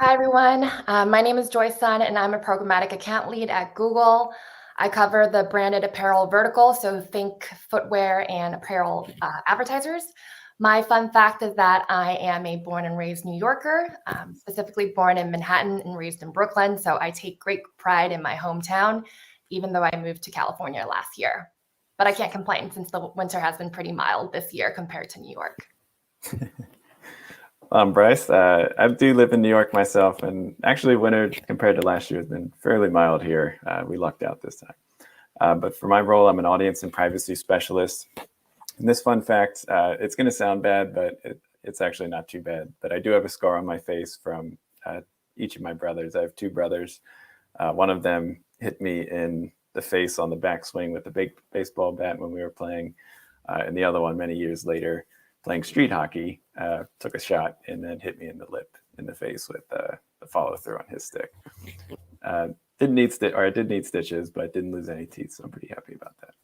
Hi, everyone. My name is Joy Sun, and I'm a programmatic account lead at Google. I cover the branded apparel vertical, so think footwear and apparel advertisers. My fun fact is that I am a born and raised New Yorker, specifically born in Manhattan and raised in Brooklyn. So I take great pride in my hometown, even though I moved to California last year. But I can't complain since the winter has been pretty mild this year compared to New York. I'm Bryce. I do live in New York myself, and actually winter compared to last year has been fairly mild here. We lucked out this time. But for my role, I'm an audience and privacy specialist. And this fun fact, it's going to sound bad, but it's actually not too bad. But I do have a scar on my face from each of my brothers. I have two brothers. One of them hit me in the face on the backswing with a big baseball bat when we were playing. And the other one, many years later, playing street hockey, took a shot and then hit me in the lip, in the face with the follow through on his stick. I did need stitches, but didn't lose any teeth, so I'm pretty happy about that.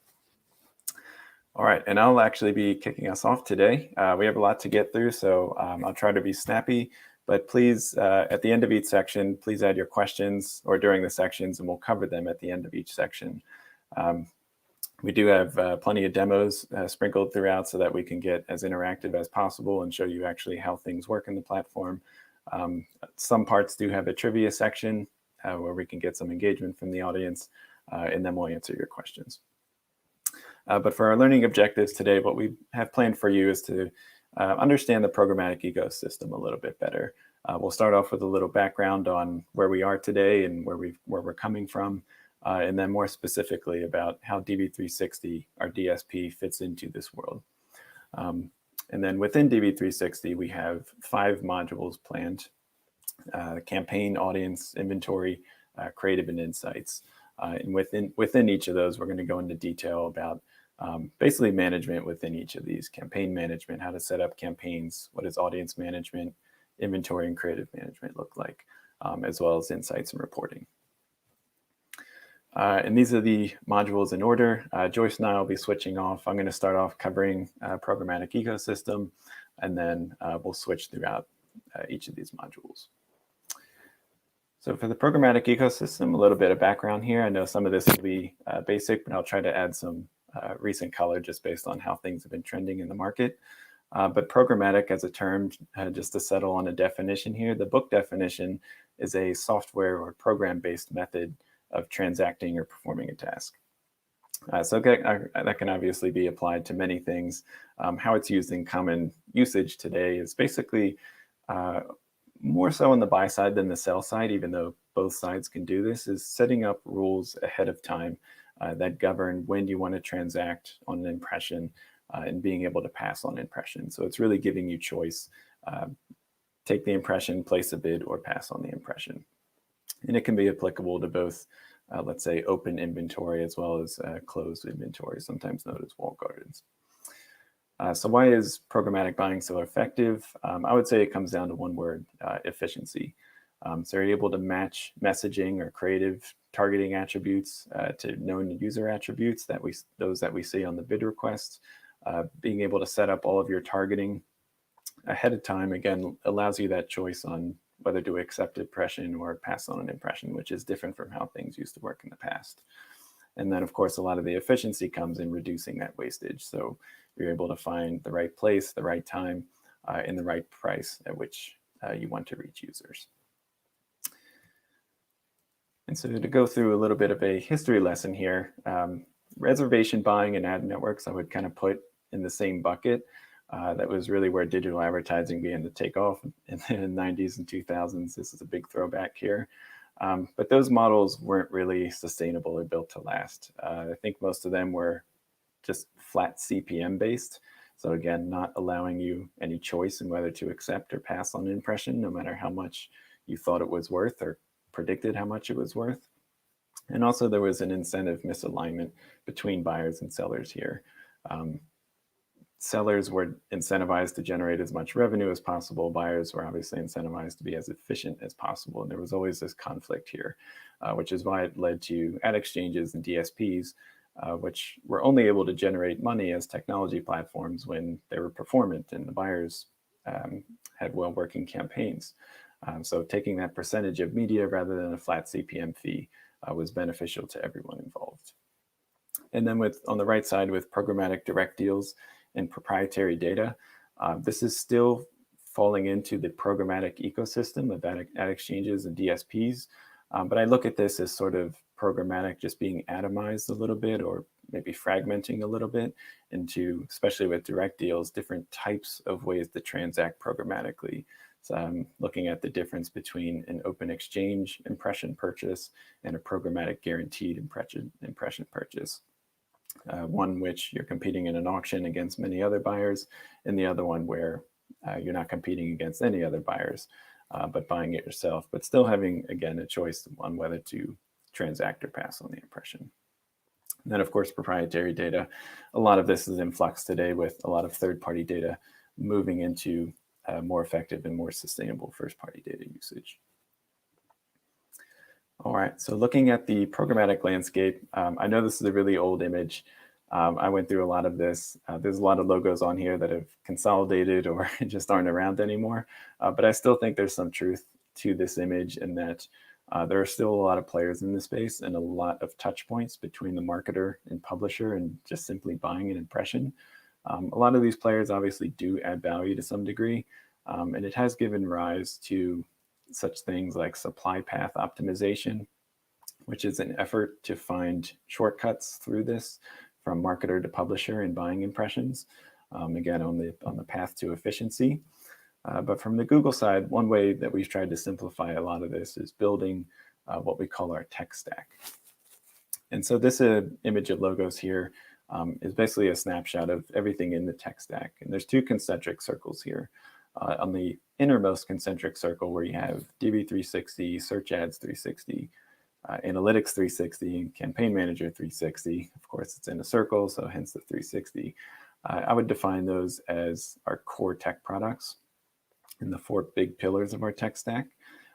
All right, and I'll actually be kicking us off today. We have a lot to get through, so I'll try to be snappy, but please, at the end of each section, please add your questions or during the sections, and we'll cover them at the end of each section. We do have plenty of demos sprinkled throughout so that we can get as interactive as possible and show you actually how things work in the platform. Some parts do have a trivia section where we can get some engagement from the audience, and then we'll answer your questions. But for our learning objectives today, what we have planned for you is to understand the programmatic ecosystem a little bit better. We'll start off with a little background on where we are today and where we're coming from. And then more specifically about how DV360, our DSP, fits into this world. And then within DV360, we have 5 modules planned: campaign, audience, inventory, creative, and insights. And within each of those, we're going to go into detail about basically management within each of these: campaign management, how to set up campaigns, what does audience management, inventory, and creative management look like, as well as insights and reporting. And these are the modules in order. Joyce and I will be switching off. I'm going to start off covering programmatic ecosystem, and then we'll switch throughout each of these modules. So for the programmatic ecosystem, a little bit of background here. I know some of this will be basic, but I'll try to add some recent color just based on how things have been trending in the market. But programmatic as a term, just to settle on a definition here, the book definition is a software or program-based method of transacting or performing a task. So that can obviously be applied to many things. How it's used in common usage today is basically more so on the buy side than the sell side, even though both sides can do this, is setting up rules ahead of time that govern when you want to transact on an impression and being able to pass on impressions. So it's really giving you choice. Take the impression, place a bid, or pass on the impression. And it can be applicable to both, let's say, open inventory as well as closed inventory, sometimes known as walled gardens. So why is programmatic buying so effective? I would say it comes down to one word: efficiency. So you're able to match messaging or creative targeting attributes to known user attributes, those that we see on the bid request. Being able to set up all of your targeting ahead of time, again, allows you that choice on whether to accept impression or pass on an impression, which is different from how things used to work in the past. And then, of course, a lot of the efficiency comes in reducing that wastage. So you're able to find the right place, the right time, and the right price at which you want to reach users. And so to go through a little bit of a history lesson here, reservation buying and ad networks I would kind of put in the same bucket. That was really where digital advertising began to take off in the 90s and 2000s. This is a big throwback here. But those models weren't really sustainable or built to last. I think most of them were just flat CPM based. So again, not allowing you any choice in whether to accept or pass on an impression, no matter how much you thought it was worth or predicted how much it was worth. And also there was an incentive misalignment between buyers and sellers here. Sellers were incentivized to generate as much revenue as possible. Buyers were obviously incentivized to be as efficient as possible. And there was always this conflict here, which is why it led to ad exchanges and DSPs, which were only able to generate money as technology platforms when they were performant and the buyers had well-working campaigns. So taking that percentage of media rather than a flat CPM fee was beneficial to everyone involved. And then on the right side with programmatic direct deals and proprietary data, this is still falling into the programmatic ecosystem of ad exchanges and DSPs. But I look at this as sort of programmatic just being atomized a little bit, or maybe fragmenting a little bit into, especially with direct deals, different types of ways to transact programmatically. So I'm looking at the difference between an open exchange impression purchase and a programmatic guaranteed impression purchase. One which you're competing in an auction against many other buyers, and the other one where you're not competing against any other buyers, but buying it yourself, but still having, again, a choice on whether to transact or pass on the impression. And then, of course, proprietary data. A lot of this is in flux today with a lot of third-party data moving into more effective and more sustainable first-party data usage. All right, so looking at the programmatic landscape, I know this is a really old image. I went through a lot of this. There's a lot of logos on here that have consolidated or just aren't around anymore. But I still think there's some truth to this image in that there are still a lot of players in the space and a lot of touch points between the marketer and publisher and just simply buying an impression. A lot of these players obviously do add value to some degree, and it has given rise to such things like supply path optimization, which is an effort to find shortcuts through this from marketer to publisher in buying impressions, again, on the path to efficiency. But from the Google side, one way that we've tried to simplify a lot of this is building what we call our tech stack. And so this image of logos here is basically a snapshot of everything in the tech stack. And there's two concentric circles here. On the innermost concentric circle where you have DV360, Search Ads 360, Analytics 360, and Campaign Manager 360. Of course, it's in a circle, so hence the 360. I would define those as our core tech products and the four big pillars of our tech stack.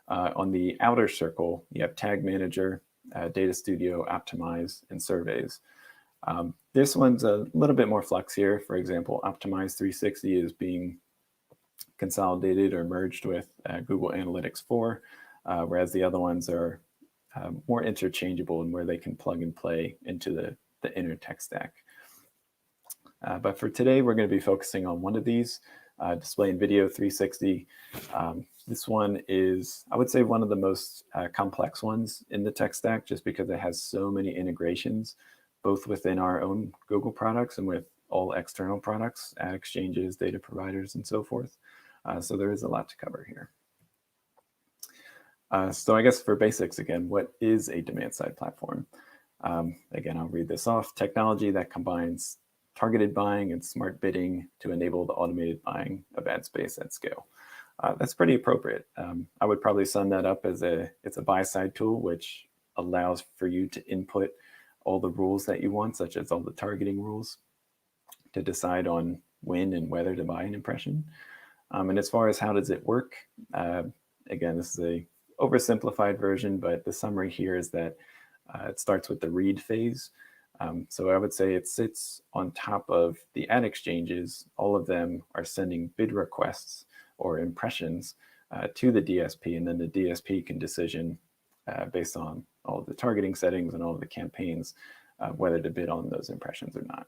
On the outer circle, you have Tag Manager, Data Studio, Optimize, and Surveys. This one's a little bit more flux here. For example, Optimize 360 is being consolidated or merged with Google Analytics 4, whereas the other ones are more interchangeable and where they can plug and play into the inner tech stack. But for today, we're going to be focusing on one of these, Display and Video 360. This one is, I would say, one of the most complex ones in the tech stack, just because it has so many integrations, both within our own Google products and with all external products, ad exchanges, data providers, and so forth. So there is a lot to cover here. So I guess for basics, again, what is a demand-side platform? Again, I'll read this off. Technology that combines targeted buying and smart bidding to enable the automated buying of ad space at scale. That's pretty appropriate. I would probably sum that up as it's a buy-side tool, which allows for you to input all the rules that you want, such as all the targeting rules, to decide on when and whether to buy an impression. And as far as how does it work, again, this is a oversimplified version, but the summary here is that it starts with the read phase. So I would say it sits on top of the ad exchanges. All of them are sending bid requests or impressions to the DSP, and then the DSP can decision based on all of the targeting settings and all of the campaigns whether to bid on those impressions or not.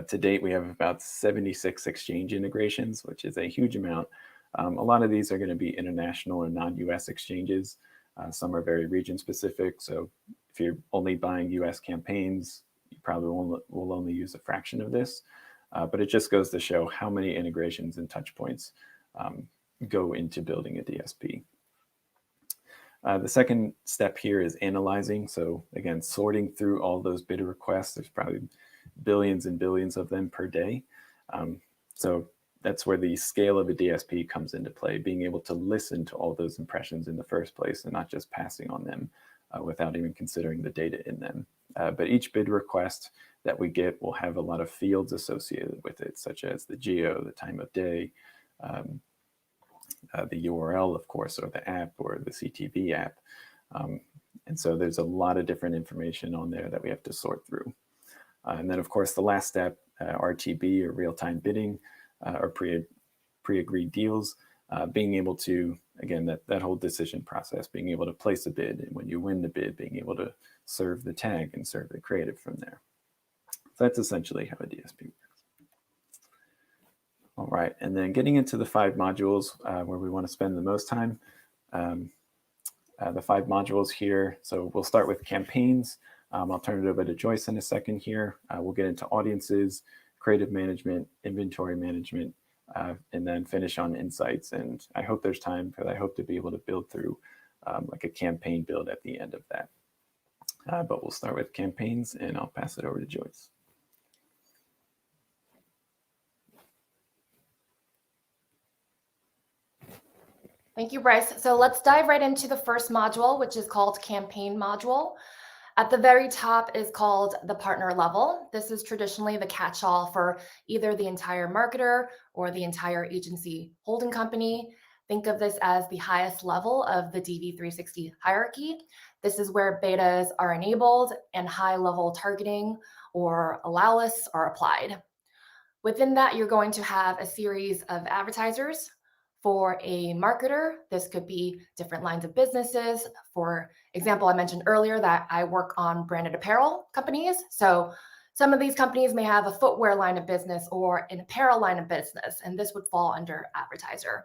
To date, we have about 76 exchange integrations, which is a huge amount. A lot of these are going to be international or non-US exchanges. Some are very region specific. So if you're only buying US campaigns, you probably will only use a fraction of this. But it just goes to show how many integrations and touch points go into building a DSP. The second step here is analyzing. So again, sorting through all those bid requests. There's probably billions and billions of them per day. So that's where the scale of a DSP comes into play, being able to listen to all those impressions in the first place and not just passing on them without even considering the data in them. But each bid request that we get will have a lot of fields associated with it, such as the geo, the time of day, the URL, of course, or the app or the CTV app. And so there's a lot of different information on there that we have to sort through. And then, of course, the last step, RTB or real-time bidding or pre-agreed deals, being able to again, that whole decision process, being able to place a bid, and when you win the bid, being able to serve the tag and serve the creative from there. So that's essentially how a DSP works. All right, and then getting into the 5 modules where we want to spend the most time. The 5 modules here. So we'll start with campaigns. I'll turn it over to Joyce in a second here. We'll get into audiences, creative management, inventory management, and then finish on insights. And I hope there's time, because I hope to be able to build through like a campaign build at the end of that. But we'll start with campaigns, and I'll pass it over to Joyce. Thank you, Bryce. So let's dive right into the first module, which is called campaign module. At the very top is called the partner level. This is traditionally the catch-all for either the entire marketer or the entire agency holding company. Think of this as the highest level of the DV360 hierarchy. This is where betas are enabled and high-level targeting or allow lists are applied. Within that, you're going to have a series of advertisers. For a marketer, this could be different lines of businesses. For example, I mentioned earlier that I work on branded apparel companies. So some of these companies may have a footwear line of business or an apparel line of business, and this would fall under advertiser.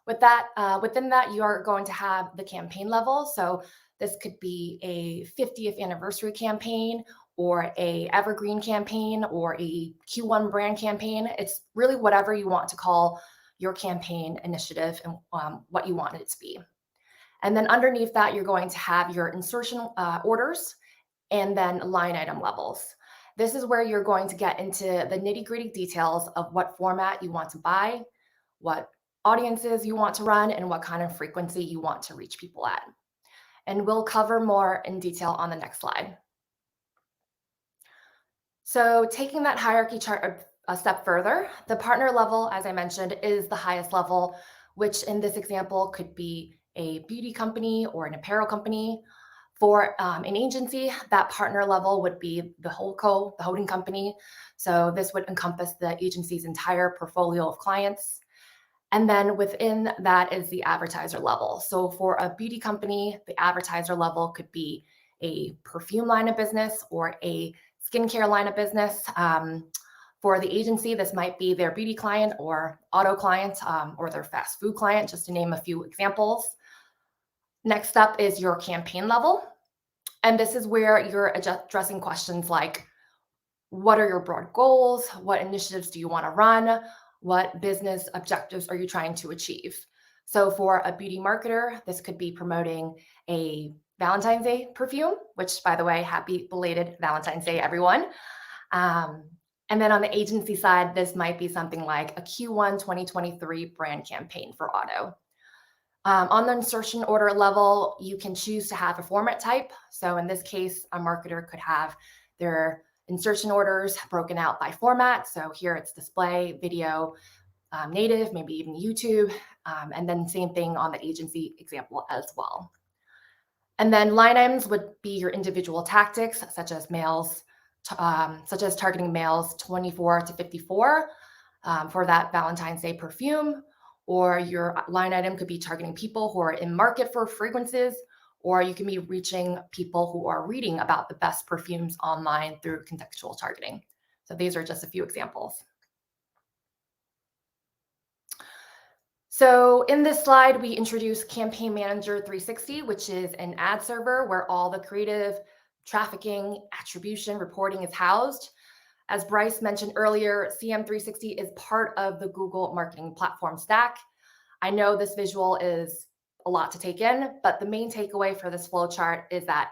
With that, within that, you are going to have the campaign level. So this could be a 50th anniversary campaign, or a evergreen campaign, or a Q1 brand campaign. It's really whatever you want to call your campaign initiative and what you want it to be. And then underneath that, you're going to have your insertion orders and then line item levels. This is where you're going to get into the nitty-gritty details of what format you want to buy, what audiences you want to run, and what kind of frequency you want to reach people at. And we'll cover more in detail on the next slide. So taking that hierarchy chart a step further, the partner level, as I mentioned, is the highest level, which in this example could be a beauty company or an apparel company. For an agency, that partner level would be the holdco, the holding company. So this would encompass the agency's entire portfolio of clients. And then within that is the advertiser level. So for a beauty company, the advertiser level could be a perfume line of business or a skincare line of business. For the agency, this might be their beauty client or auto client or their fast food client, just to name a few examples. Next up is your campaign level. And this is where you're addressing questions like, what are your broad goals? What initiatives do you want to run? What business objectives are you trying to achieve? So for a beauty marketer, this could be promoting a Valentine's Day perfume, which, by the way, happy belated Valentine's Day, everyone. And then on the agency side, this might be something like a Q1 2023 brand campaign for auto. On the insertion order level, you can choose to have a format type. So in this case, a marketer could have their insertion orders broken out by format. So here it's display, video, native, maybe even YouTube, and then same thing on the agency example as well. And then line items would be your individual tactics, such as targeting males 24 to 54 for that Valentine's Day perfume, or your line item could be targeting people who are in market for fragrances, or you can be reaching people who are reading about the best perfumes online through contextual targeting. So these are just a few examples. So in this slide, we introduce Campaign Manager 360, which is an ad server where all the creative, trafficking, attribution, reporting is housed. As Bryce mentioned earlier, CM360 is part of the Google Marketing Platform stack. I know this visual is a lot to take in, but the main takeaway for this flowchart is that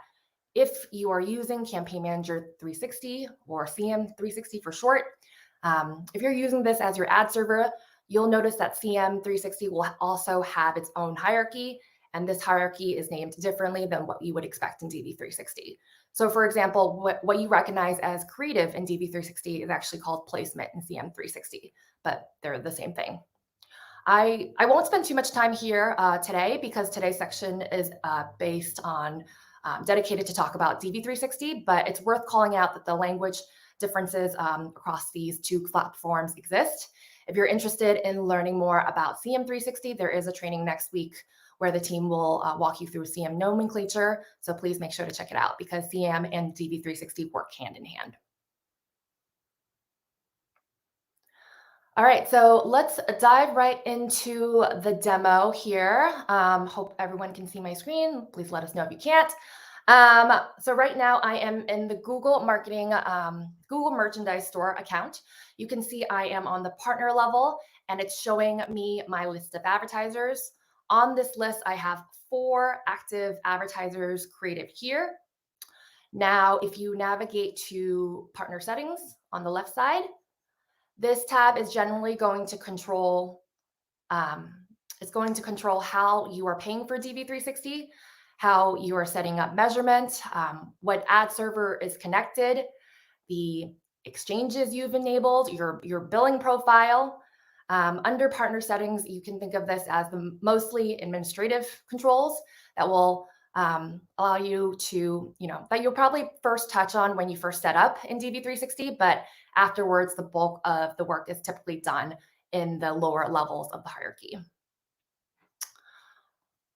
if you are using Campaign Manager 360 or CM360 for short, if you're using this as your ad server, you'll notice that CM360 will also have its own hierarchy, and this hierarchy is named differently than what you would expect in DV360. So for example, what you recognize as creative in DV360 is actually called placement in CM360, but they're the same thing. I won't spend too much time here today because today's section is based on dedicated to talk about DV360, but it's worth calling out that the language differences across these two platforms exist. If you're interested in learning more about CM360, there is a training next week where the team will walk you through CM nomenclature. So please make sure to check it out because CM and DV360 work hand in hand. All right, so let's dive right into the demo here. Hope everyone can see my screen. Please let us know if you can't. So right now I am in the Google Marketing, Google Merchandise Store account. You can see I am on the partner level and it's showing me my list of advertisers. On this list, I have 4 active advertisers created here. Now, if you navigate to partner settings on the left side, this tab is generally going to control, it's going to control how you are paying for DV360, how you are setting up measurement, what ad server is connected, the exchanges you've enabled, your billing profile. Under partner settings, you can think of this as the mostly administrative controls that will allow you to, that you'll probably first touch on when you first set up in DV360, but afterwards, the bulk of the work is typically done in the lower levels of the hierarchy.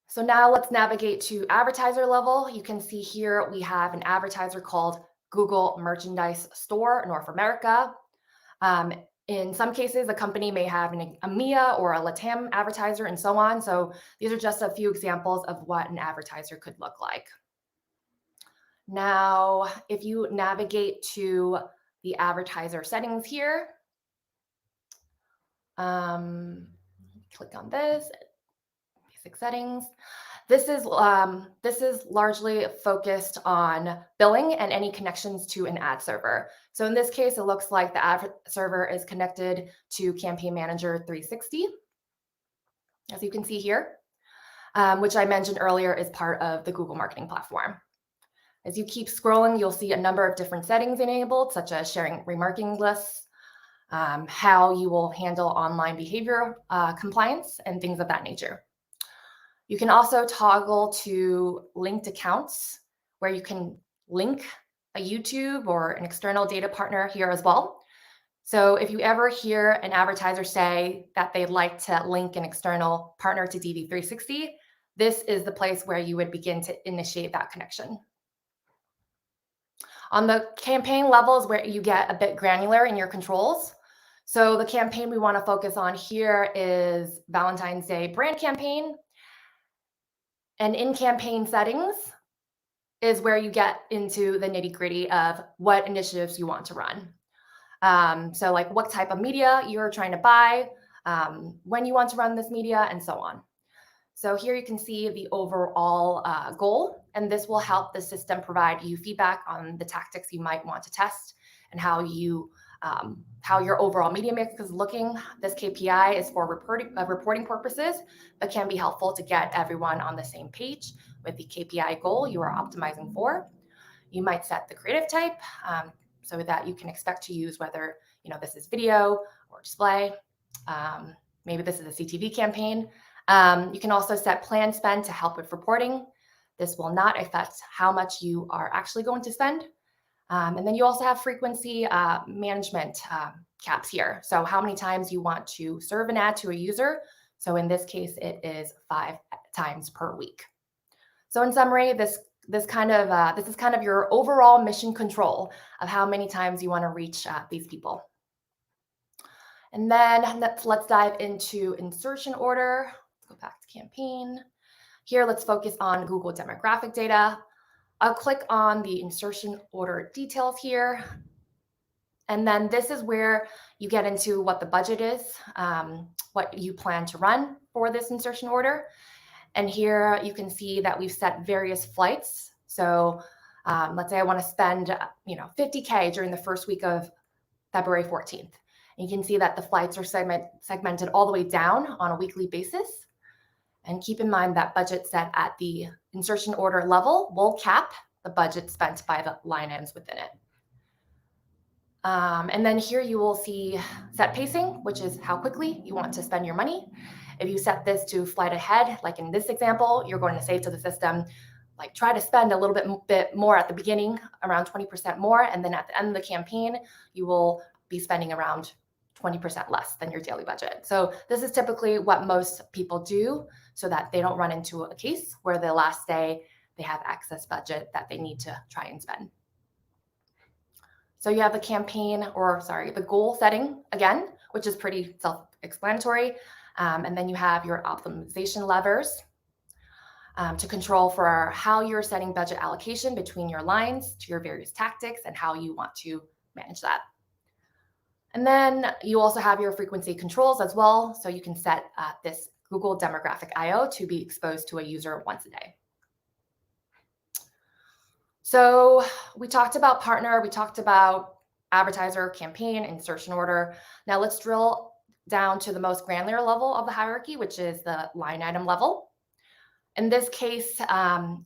So now let's navigate to advertiser level. You can see here we have an advertiser called Google Merchandise Store North America. In some cases, a company may have an EMEA or a LATAM advertiser and so on. So these are just a few examples of what an advertiser could look like. Now, if you navigate to the advertiser settings here, click on this, basic settings. This is largely focused on billing and any connections to an ad server. So in this case, it looks like the ad server is connected to Campaign Manager 360, as you can see here, which I mentioned earlier is part of the Google Marketing Platform. As you keep scrolling, you'll see a number of different settings enabled, such as sharing remarketing lists, how you will handle online behavior compliance, and things of that nature. You can also toggle to linked accounts where you can link a YouTube or an external data partner here as well. So if you ever hear an advertiser say that they'd like to link an external partner to DV360, this is the place where you would begin to initiate that connection. On the campaign levels where you get a bit granular in your controls. So the campaign we want to focus on here is Valentine's Day brand campaign. And in campaign settings is where you get into the nitty-gritty of what initiatives you want to run. So like what type of media you're trying to buy, when you want to run this media, and so on. So here you can see the overall goal, and this will help the system provide you feedback on the tactics you might want to test and how your overall media mix is looking. This KPI is for reporting purposes, but can be helpful to get everyone on the same page with the KPI goal you are optimizing for. You might set the creative type so that you can expect to use whether this is video or display. Maybe this is a CTV campaign. You can also set planned spend to help with reporting. This will not affect how much you are actually going to spend. And then you also have frequency management caps here. So how many times you want to serve an ad to a user. So in this case, it is 5 times per week. So in summary, this is kind of your overall mission control of how many times you want to reach these people. And then let's dive into insertion order. Let's go back to campaign. Here, let's focus on Google demographic data. I'll click on the insertion order details here. And then this is where you get into what the budget is, what you plan to run for this insertion order. And here you can see that we've set various flights. So let's say I want to spend, $50K during the first week of February 14th. And you can see that the flights are segmented all the way down on a weekly basis. And keep in mind that budget set at the insertion order level will cap the budget spent by the line items within it. And then here you will see set pacing, which is how quickly you want to spend your money. If you set this to flight ahead, like in this example, you're going to say to the system, like try to spend a little bit more at the beginning, around 20% more. And then at the end of the campaign, you will be spending around 20% less than your daily budget. So this is typically what most people do so that they don't run into a case where the last day they have excess budget that they need to try and spend. So you have the the goal setting again, which is pretty self-explanatory. And then you have your optimization levers to control for how you're setting budget allocation between your lines to your various tactics and how you want to manage that. And then you also have your frequency controls as well. So you can set this Google demographic IO to be exposed to a user once a day. So we talked about partner, we talked about advertiser, campaign, insertion order. Now let's drill down to the most granular level of the hierarchy, which is the line item level. In this case,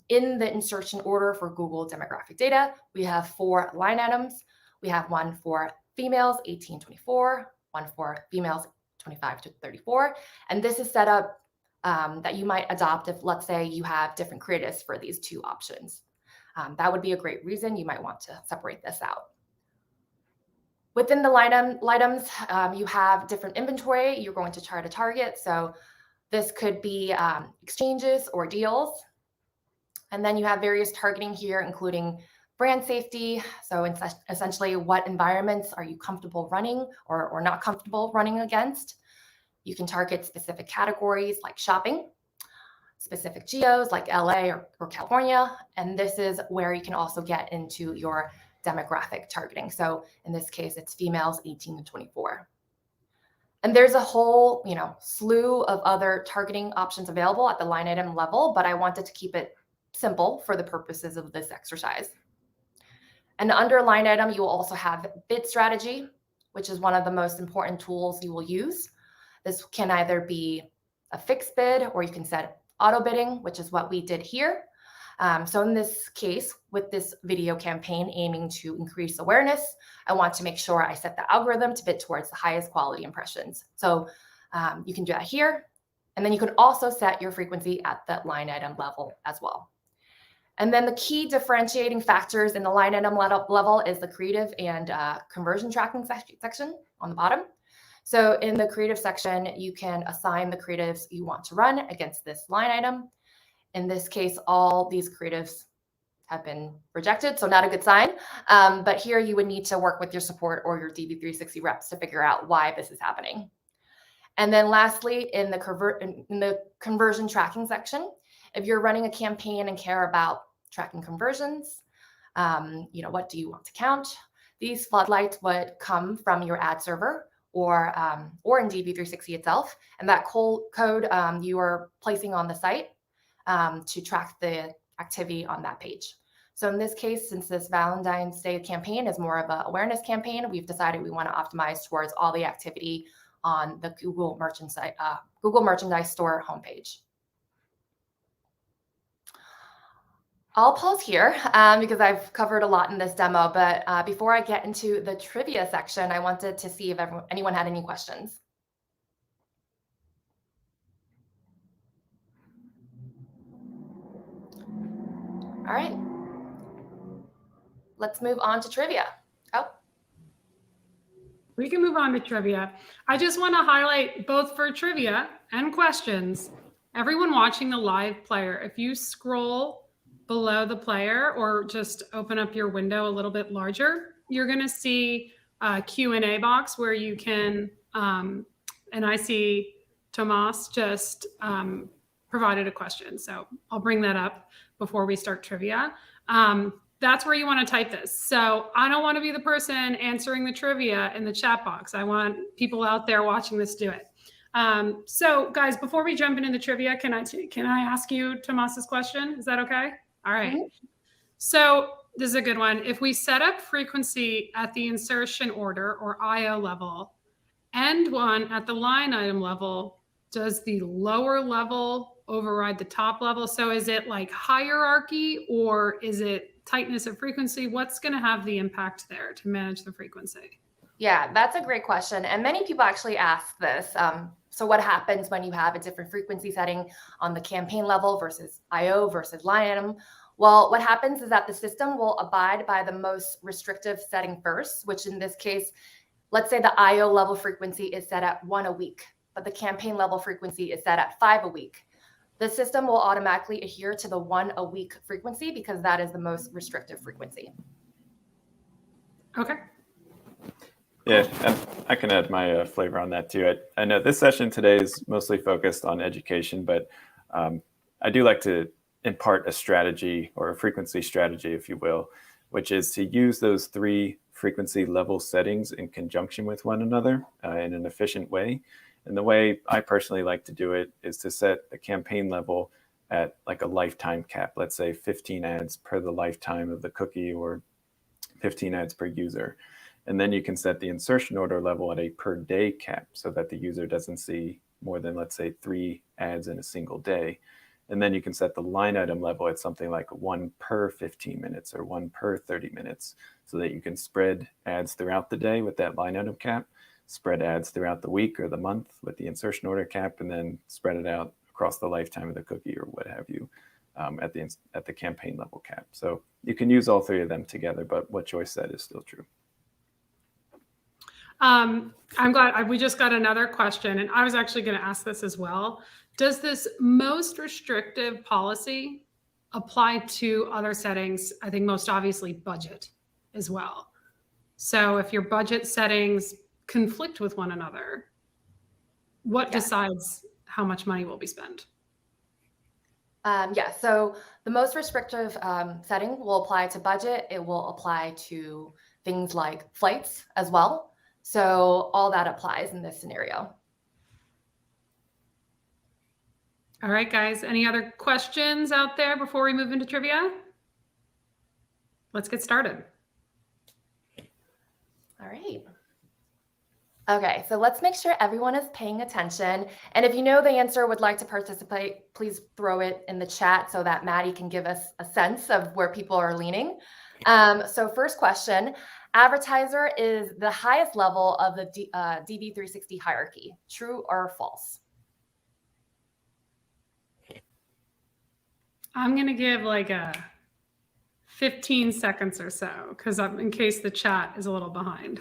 in the insertion order for Google demographic data, we have 4 line items. We have one for females 18 to 24, one for females 25 to 34. And this is set up that you might adopt if, let's say, you have different creatives for these 2 options. That would be a great reason you might want to separate this out. Within the line items, you have different inventory you're going to try to target. So this could be exchanges or deals. And then you have various targeting here, including brand safety. So essentially, what environments are you comfortable running or not comfortable running against? You can target specific categories like shopping, specific geos like LA or California. And this is where you can also get into your demographic targeting. So in this case, it's females 18 to 24. And there's a whole, slew of other targeting options available at the line item level, but I wanted to keep it simple for the purposes of this exercise. And under line item, you will also have bid strategy, which is one of the most important tools you will use. This can either be a fixed bid or you can set auto bidding, which is what we did here. So in this case, with this video campaign aiming to increase awareness, I want to make sure I set the algorithm to bid towards the highest quality impressions. So you can do that here. And then you can also set your frequency at the line item level as well. And then the key differentiating factors in the line item level is the creative and conversion tracking section on the bottom. So in the creative section, you can assign the creatives you want to run against this line item. In this case, all these creatives have been rejected, so not a good sign. But here you would need to work with your support or your DV360 reps to figure out why this is happening. And then lastly, in the conversion tracking section, if you're running a campaign and care about tracking conversions, what do you want to count? These floodlights would come from your ad server or in DV360 itself, and that code you are placing on the site to track the activity on that page. So in this case, since this Valentine's Day campaign is more of an awareness campaign, we've decided we want to optimize towards all the activity on the Google Merchandise Store homepage. I'll pause here because I've covered a lot in this demo, but before I get into the trivia section, I wanted to see if anyone had any questions. All right, let's move on to trivia. Oh. We can move on to trivia. I just want to highlight both for trivia and questions, everyone watching the live player, if you scroll below the player or just open up your window a little bit larger, you're going to see a Q&A box where you can, and I see Tomas just provided a question. So I'll bring that up before we start trivia. That's where you want to type this. So I don't want to be the person answering the trivia in the chat box. I want people out there watching this do it. So guys, before we jump into the trivia, can I ask you Tomas's question? Is that okay? All right. Mm-hmm. So this is a good one. If we set up frequency at the insertion order or IO level and one at the line item level, does the lower level override the top level? So is it like hierarchy or is it tightness of frequency? What's going to have the impact there to manage the frequency? Yeah, that's a great question. And many people actually ask this. So what happens when you have a different frequency setting on the campaign level versus IO versus line item? Well, what happens is that the system will abide by the most restrictive setting first, which in this case let's say the IO level frequency is set at 1 a week, but the campaign level frequency is set at 5 a week. The system will automatically adhere to the 1 a week frequency because that is the most restrictive frequency. Okay. Yeah, and I can add my flavor on that too. I know this session today is mostly focused on education, but I do like to impart a strategy or a frequency strategy, if you will, which is to use those 3 frequency level settings in conjunction with one another in an efficient way. And the way I personally like to do it is to set the campaign level at like a lifetime cap, let's say 15 ads per the lifetime of the cookie or 15 ads per user. And then you can set the insertion order level at a per day cap so that the user doesn't see more than, let's say, 3 ads in a single day. And then you can set the line item level at something like 1 per 15 minutes or 1 per 30 minutes so that you can spread ads throughout the day with that line item cap, spread ads throughout the week or the month with the insertion order cap, and then spread it out across the lifetime of the cookie or what have you at the campaign level cap. So you can use all 3 of them together, but what Joyce said is still true. I'm glad we just got another question, and I was actually going to ask this as well. Does this most restrictive policy apply to other settings? I think most obviously budget as well. So if your budget settings conflict with one another, what decides how much money will be spent? Yeah, so the most restrictive setting will apply to budget. It will apply to things like flights as well. So all that applies in this scenario. All right, guys, any other questions out there before we move into trivia? Let's get started. All right. Okay, so let's make sure everyone is paying attention. And if you know the answer, would like to participate, please throw it in the chat so that Maddie can give us a sense of where people are leaning. So first question, advertiser is the highest level of the DV360 hierarchy, true or false? I'm going to give like a 15 seconds or so because in case the chat is a little behind.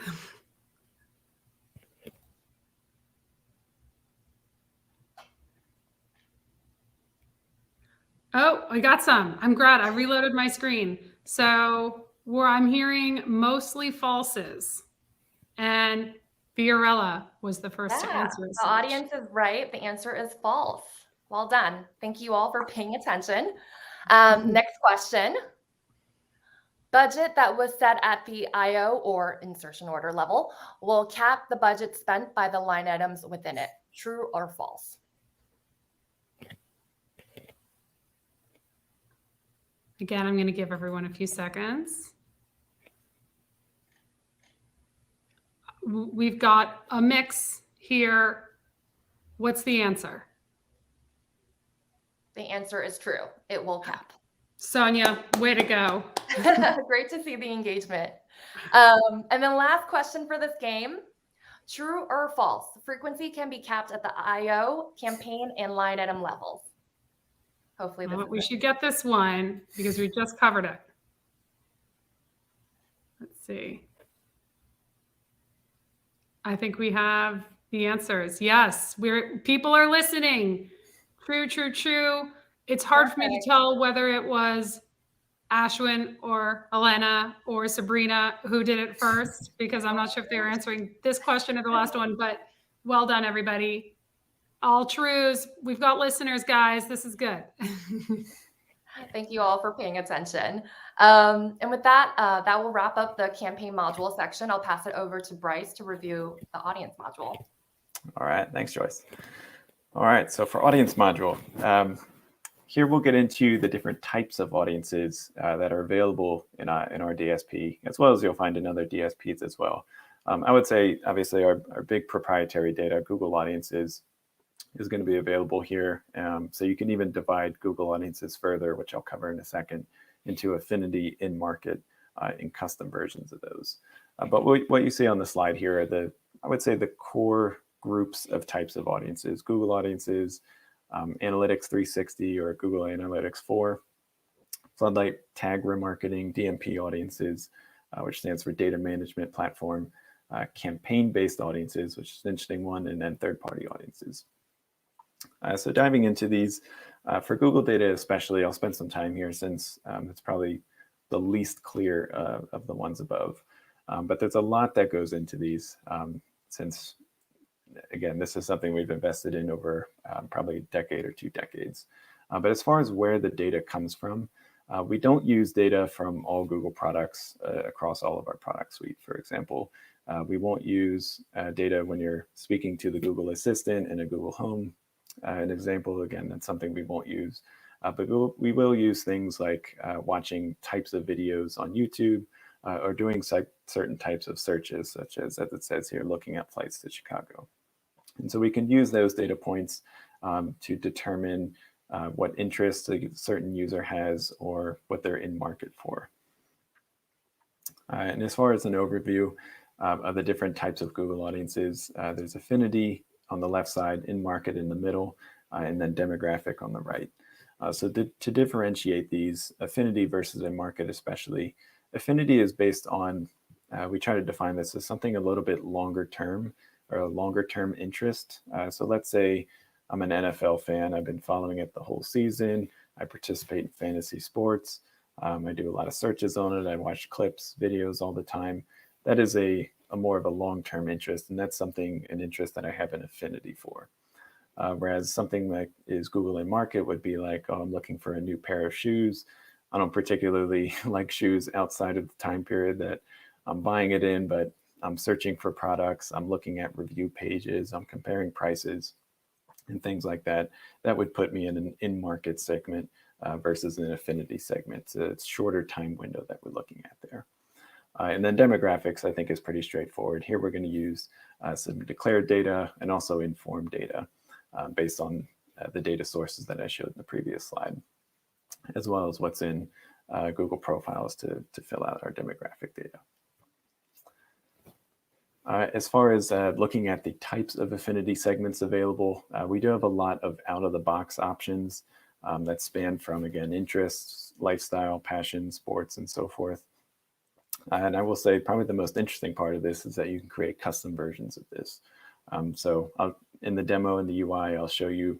Oh, I got some. I'm glad I reloaded my screen. So where I'm hearing mostly falses, and Fiorella was the first to answer. The audience is right. The answer is false. Well done. Thank you all for paying attention. Next question. Budget that was set at the IO or insertion order level will cap the budget spent by the line items within it. True or false? Again, I'm going to give everyone a few seconds. We've got a mix here. What's the answer? The answer is true. It will cap. Sonia, way to go. Great to see the engagement. And then last question for this game. True or false? Frequency can be capped at the IO, campaign, and line item levels. Hopefully we should get this one because we just covered it. Let's see. I think we have the answers. Yes, people are listening. True, true, true. It's hard for me to tell whether it was Ashwin or Elena or Sabrina who did it first because I'm not sure if they were answering this question or the last one, but well done, everybody. All trues. We've got listeners, guys. This is good. Thank you all for paying attention. And with that, that will wrap up the campaign module section. I'll pass it over to Bryce to review the audience module. All right. Thanks, Joyce. All right. So for audience module, here we'll get into the different types of audiences that are available in our DSP, as well as you'll find in other DSPs as well. I would say, obviously, our big proprietary data, Google Audiences, is going to be available here. So you can even divide Google Audiences further, which I'll cover in a second, into affinity, in-market, in custom versions of those. But what you see on the slide here are I would say the core groups of types of audiences: Google Audiences, Analytics 360 or Google Analytics 4, Floodlight Tag Remarketing, DMP Audiences, which stands for Data Management Platform, campaign-based audiences, which is an interesting one, and then third-party audiences. So diving into these, for Google data especially, I'll spend some time here since it's probably the least clear of the ones above. But there's a lot that goes into these since, again, this is something we've invested in over probably a decade or 2 decades. But as far as where the data comes from, we don't use data from all Google products across all of our product suite. For example, we won't use data when you're speaking to the Google Assistant and a Google Home. An example, again, that's something we won't use. But we will use things like watching types of videos on YouTube or doing certain types of searches, such as it says here, looking at flights to Chicago. And so we can use those data points to determine what interests a certain user has or what they're in market for. And as far as an overview of the different types of Google audiences, there's affinity on the left side, in market in the middle, and then demographic on the right. So to differentiate these, affinity versus in market especially, affinity is based on, we try to define this as something a little bit longer term or a longer term interest. So let's say I'm an NFL fan. I've been following it the whole season. I participate in fantasy sports. I do a lot of searches on it. I watch clips, videos all the time. That is a more of a long-term interest, and that's an interest that I have an affinity for. Whereas something that is Google in market would be like, oh, I'm looking for a new pair of shoes. I don't particularly like shoes outside of the time period that I'm buying it in, but I'm searching for products. I'm looking at review pages. I'm comparing prices and things like that. That would put me in an in-market segment versus an affinity segment. So it's shorter time window that we're looking at there. And then demographics, I think, is pretty straightforward. Here we're going to use some declared data and also informed data based on the data sources that I showed in the previous slide, as well as what's in Google Profiles to fill out our demographic data. As far as looking at the types of affinity segments available, we do have a lot of out-of-the-box options that span from, again, interests, lifestyle, passion, sports, and so forth. And I will say probably the most interesting part of this is that you can create custom versions of this. So in the demo in the UI, I'll show you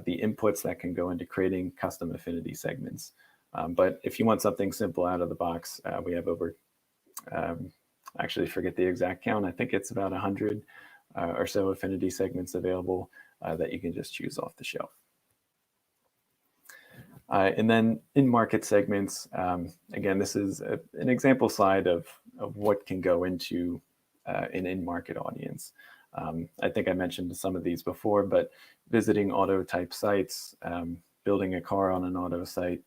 the inputs that can go into creating custom affinity segments. But if you want something simple out of the box, we have over, actually forget the exact count. I think it's about 100 or so affinity segments available that you can just choose off the shelf. And then in-market segments, again, this is an example slide of what can go into an in-market audience. I think I mentioned some of these before, but visiting auto-type sites, building a car on an auto site,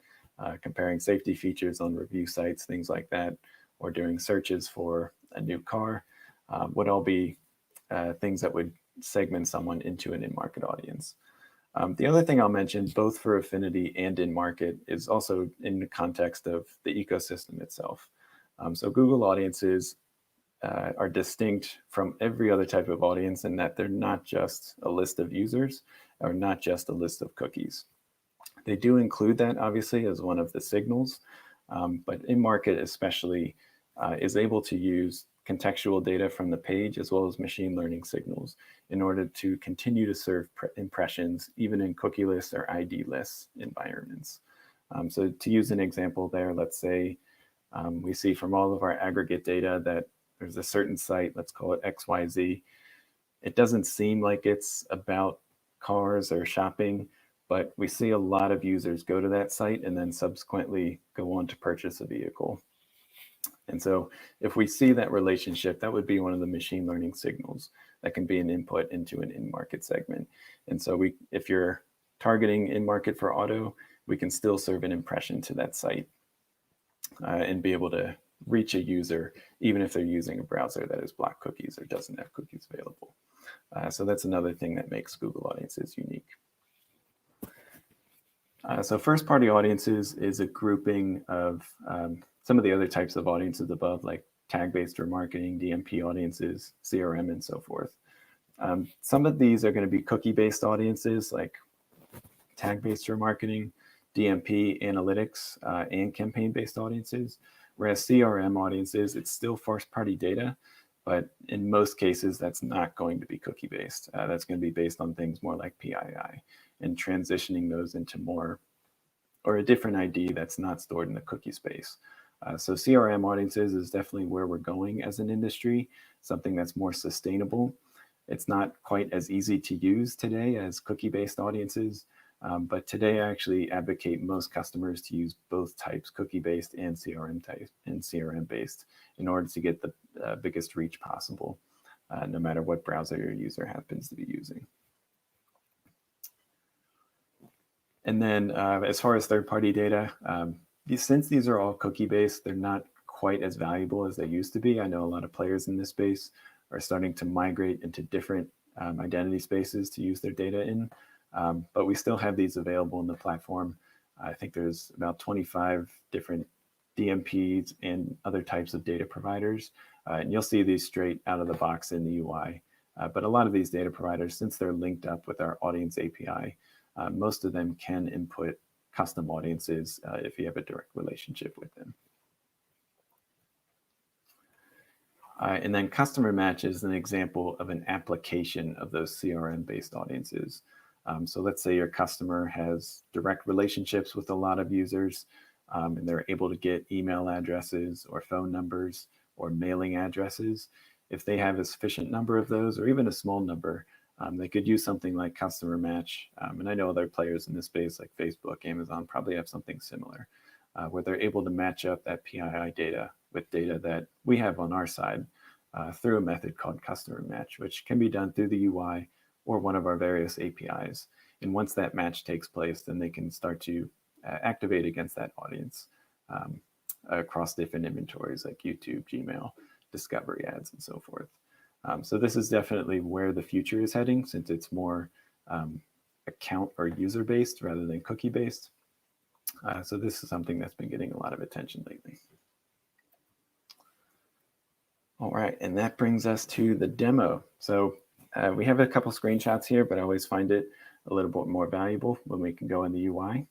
comparing safety features on review sites, things like that, or doing searches for a new car would all be things that would segment someone into an in-market audience. The other thing I'll mention, both for affinity and in market, is also in the context of the ecosystem itself. So Google audiences are distinct from every other type of audience in that they're not just a list of users or not just a list of cookies. They do include that, obviously, as one of the signals, but in market especially is able to use contextual data from the page as well as machine learning signals in order to continue to serve impressions even in cookieless or ID-less environments. So to use an example there, let's say we see from all of our aggregate data that there's a certain site, let's call it XYZ. It doesn't seem like it's about cars or shopping, but we see a lot of users go to that site and then subsequently go on to purchase a vehicle. And so if we see that relationship, that would be one of the machine learning signals that can be an input into an in-market segment. And so if you're targeting in-market for auto, we can still serve an impression to that site and be able to reach a user, even if they're using a browser that has blocked cookies or doesn't have cookies available. So that's another thing that makes Google Audiences unique. So first-party audiences is a grouping of some of the other types of audiences above, like tag-based remarketing, GMP audiences, CRM, and so forth. Some of these are going to be cookie-based audiences, like tag-based remarketing, DMP, analytics, and campaign-based audiences. Whereas CRM audiences, it's still first-party data, but in most cases, that's not going to be cookie-based. That's going to be based on things more like PII and transitioning those into more or a different ID that's not stored in the cookie space. So CRM audiences is definitely where we're going as an industry, something that's more sustainable. It's not quite as easy to use today as cookie-based audiences, but today I actually advocate most customers to use both types, cookie-based and CRM-based, in order to get the biggest reach possible, no matter what browser your user happens to be using. And then as far as third-party data, since these are all cookie-based, they're not quite as valuable as they used to be. I know a lot of players in this space are starting to migrate into different identity spaces to use their data in, but we still have these available in the platform. I think there's about 25 different DMPs and other types of data providers, and you'll see these straight out of the box in the UI. But a lot of these data providers, since they're linked up with our audience API, most of them can input custom audiences if you have a direct relationship with them. And then customer match is an example of an application of those CRM-based audiences. So let's say your customer has direct relationships with a lot of users, and they're able to get email addresses or phone numbers or mailing addresses. If they have a sufficient number of those, or even a small number, they could use something like customer match. And I know other players in this space like Facebook, Amazon probably have something similar, where they're able to match up that PII data with data that we have on our side through a method called customer match, which can be done through the UI or one of our various APIs. And once that match takes place, then they can start to activate against that audience across different inventories like YouTube, Gmail, discovery ads, and so forth. So this is definitely where the future is heading, since it's more account or user-based rather than cookie-based. So this is something that's been getting a lot of attention lately. All right, and that brings us to the demo. So we have a couple screenshots here, but I always find it a little bit more valuable when we can go in the UI.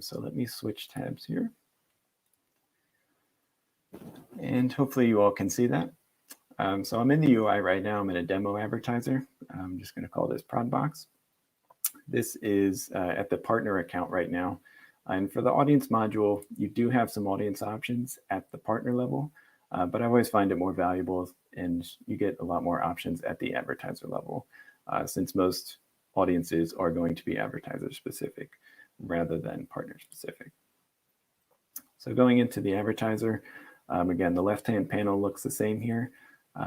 So let me switch tabs here. And hopefully you all can see that. So I'm in the UI right now. I'm in a demo advertiser. I'm just going to call this Prodbox. This is at the partner account right now. And for the audience module, you do have some audience options at the partner level, but I always find it more valuable and you get a lot more options at the advertiser level, since most audiences are going to be advertiser specific rather than partner specific. So going into the advertiser, again, the left-hand panel looks the same here.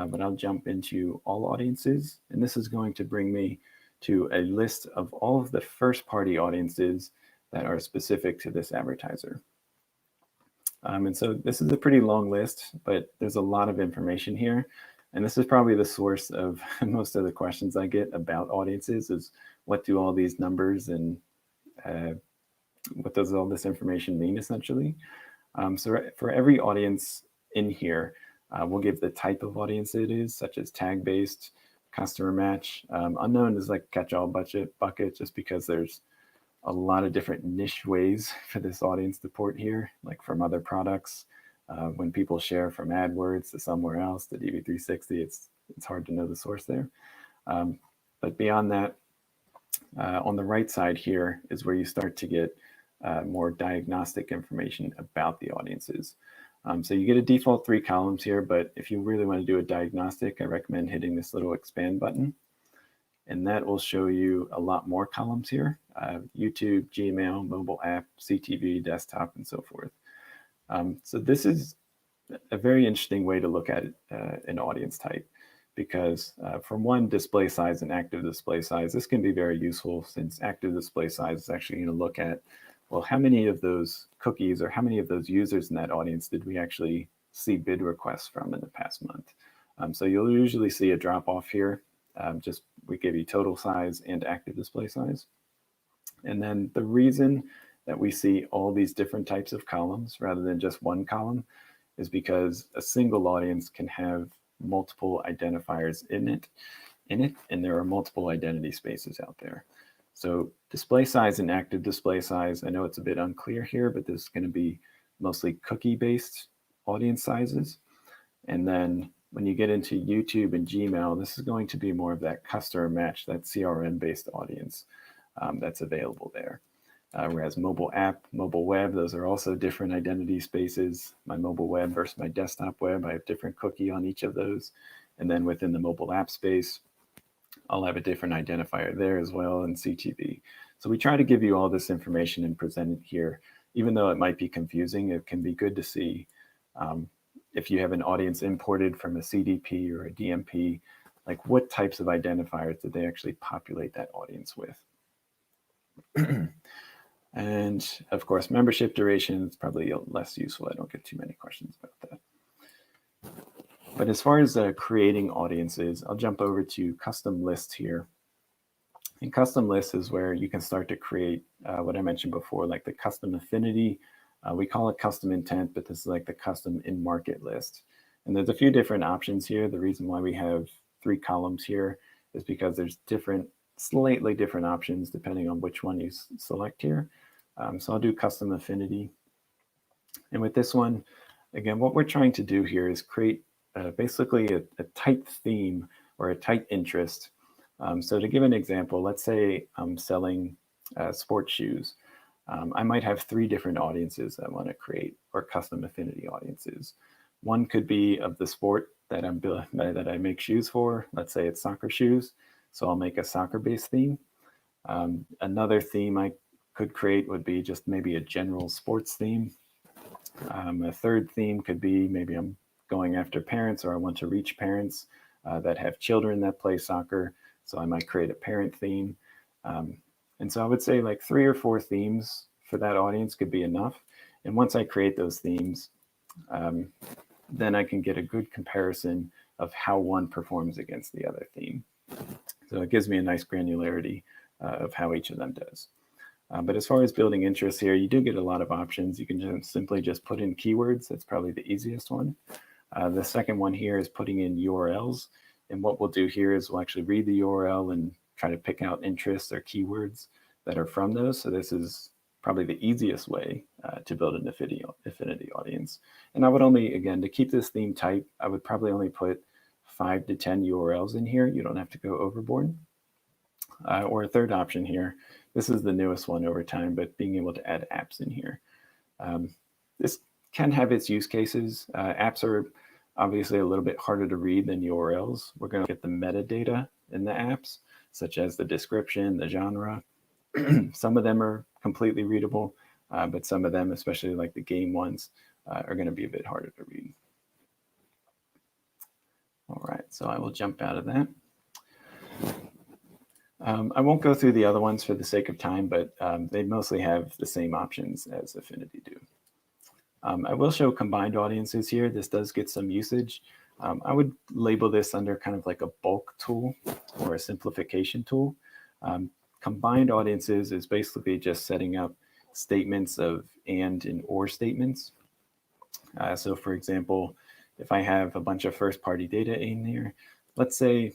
But I'll jump into all audiences, and this is going to bring me to a list of all of the first-party audiences that are specific to this advertiser. And so this is a pretty long list, but there's a lot of information here. And this is probably the source of most of the questions I get about audiences is what do all these numbers and what does all this information mean essentially? So for every audience in here, we'll give the type of audience it is, such as tag-based, customer match. Unknown is like catch-all bucket, just because there's a lot of different niche ways for this audience to port here, like from other products. When people share from AdWords to somewhere else, to DV360, it's hard to know the source there. But beyond that, on the right side here is where you start to get more diagnostic information about the audiences. So you get a default 3 columns here, but if you really want to do a diagnostic, I recommend hitting this little expand button. And that will show you a lot more columns here, YouTube, Gmail, mobile app, CTV, desktop, and so forth. So this is a very interesting way to look at an audience type, because from one, display size and active display size, this can be very useful, since active display size is actually going to look at, well, how many of those cookies or how many of those users in that audience did we actually see bid requests from in the past month? So you'll usually see a drop off here. Just we give you total size and active display size. And then the reason that we see all these different types of columns rather than just one column is because a single audience can have multiple identifiers in it, and there are multiple identity spaces out there. So display size and active display size, I know it's a bit unclear here, but this is going to be mostly cookie-based audience sizes. And then when you get into YouTube and Gmail, this is going to be more of that customer match, that CRM-based audience that's available there. Whereas mobile app, mobile web, those are also different identity spaces. My mobile web versus my desktop web, I have different cookie on each of those. And then within the mobile app space, I'll have a different identifier there as well in CTV. So we try to give you all this information and present it here. Even though it might be confusing, it can be good to see if you have an audience imported from a CDP or a DMP, like what types of identifiers did they actually populate that audience with? And of course, membership duration is probably less useful. I don't get too many questions about that. But as far as creating audiences, I'll jump over to custom lists here. And custom lists is where you can start to create what I mentioned before, like the custom affinity. We call it custom intent, but this is like the custom in-market list. And there's a few different options here. The reason why we have 3 columns here is because there's slightly different options depending on which one you select here. So I'll do custom affinity. And with this one, again, what we're trying to do here is create basically a tight theme or a tight interest. So to give an example, let's say I'm selling sports shoes. I might have 3 different audiences I want to create, or custom affinity audiences. One could be of the sport that I make shoes for. Let's say it's soccer shoes. So I'll make a soccer-based theme. Another theme I could create would be just maybe a general sports theme. A third theme could be maybe I'm going after parents, or I want to reach parents that have children that play soccer. So I might create a parent theme. And so I would say like 3 or 4 themes for that audience could be enough. And once I create those themes, then I can get a good comparison of how one performs against the other theme. So it gives me a nice granularity of how each of them does. But as far as building interest here, you do get a lot of options. You can simply just put in keywords. That's probably the easiest one. The second one here is putting in URLs. And what we'll do here is we'll actually read the URL and try to pick out interests or keywords that are from those. So this is probably the easiest way to build an affinity audience. And I would only, again, to keep this theme tight, I would probably only put 5 to 10 URLs in here. You don't have to go overboard. Or a third option here, this is the newest one over time, but being able to add apps in here. This can have its use cases. Apps are obviously a little bit harder to read than URLs. We're going to get the metadata in the apps, such as the description, the genre. Some of them are completely readable, but some of them, especially like the game ones, are going to be a bit harder to read. All right, so I will jump out of that. I won't go through the other ones for the sake of time, but they mostly have the same options as Affinity do. I will show combined audiences here. This does get some usage. I would label this under kind of like a bulk tool or a simplification tool. Combined audiences is basically just setting up statements of and or statements. So for example, if I have a bunch of first-party data in here, let's say,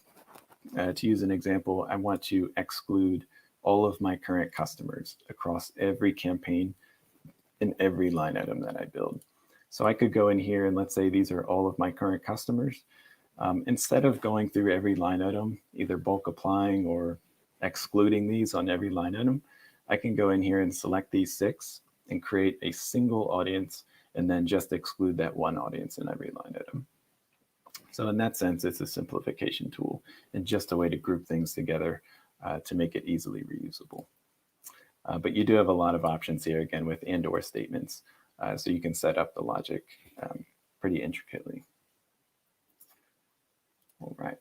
to use an example, I want to exclude all of my current customers across every campaign in every line item that I build. So I could go in here and let's say these are all of my current customers. Instead of going through every line item, either bulk applying or excluding these on every line item, I can go in here and select these 6 and create a single audience and then just exclude that one audience in every line item. So in that sense, it's a simplification tool and just a way to group things together to make it easily reusable. But you do have a lot of options here, again, with and or statements. So you can set up the logic pretty intricately. All right.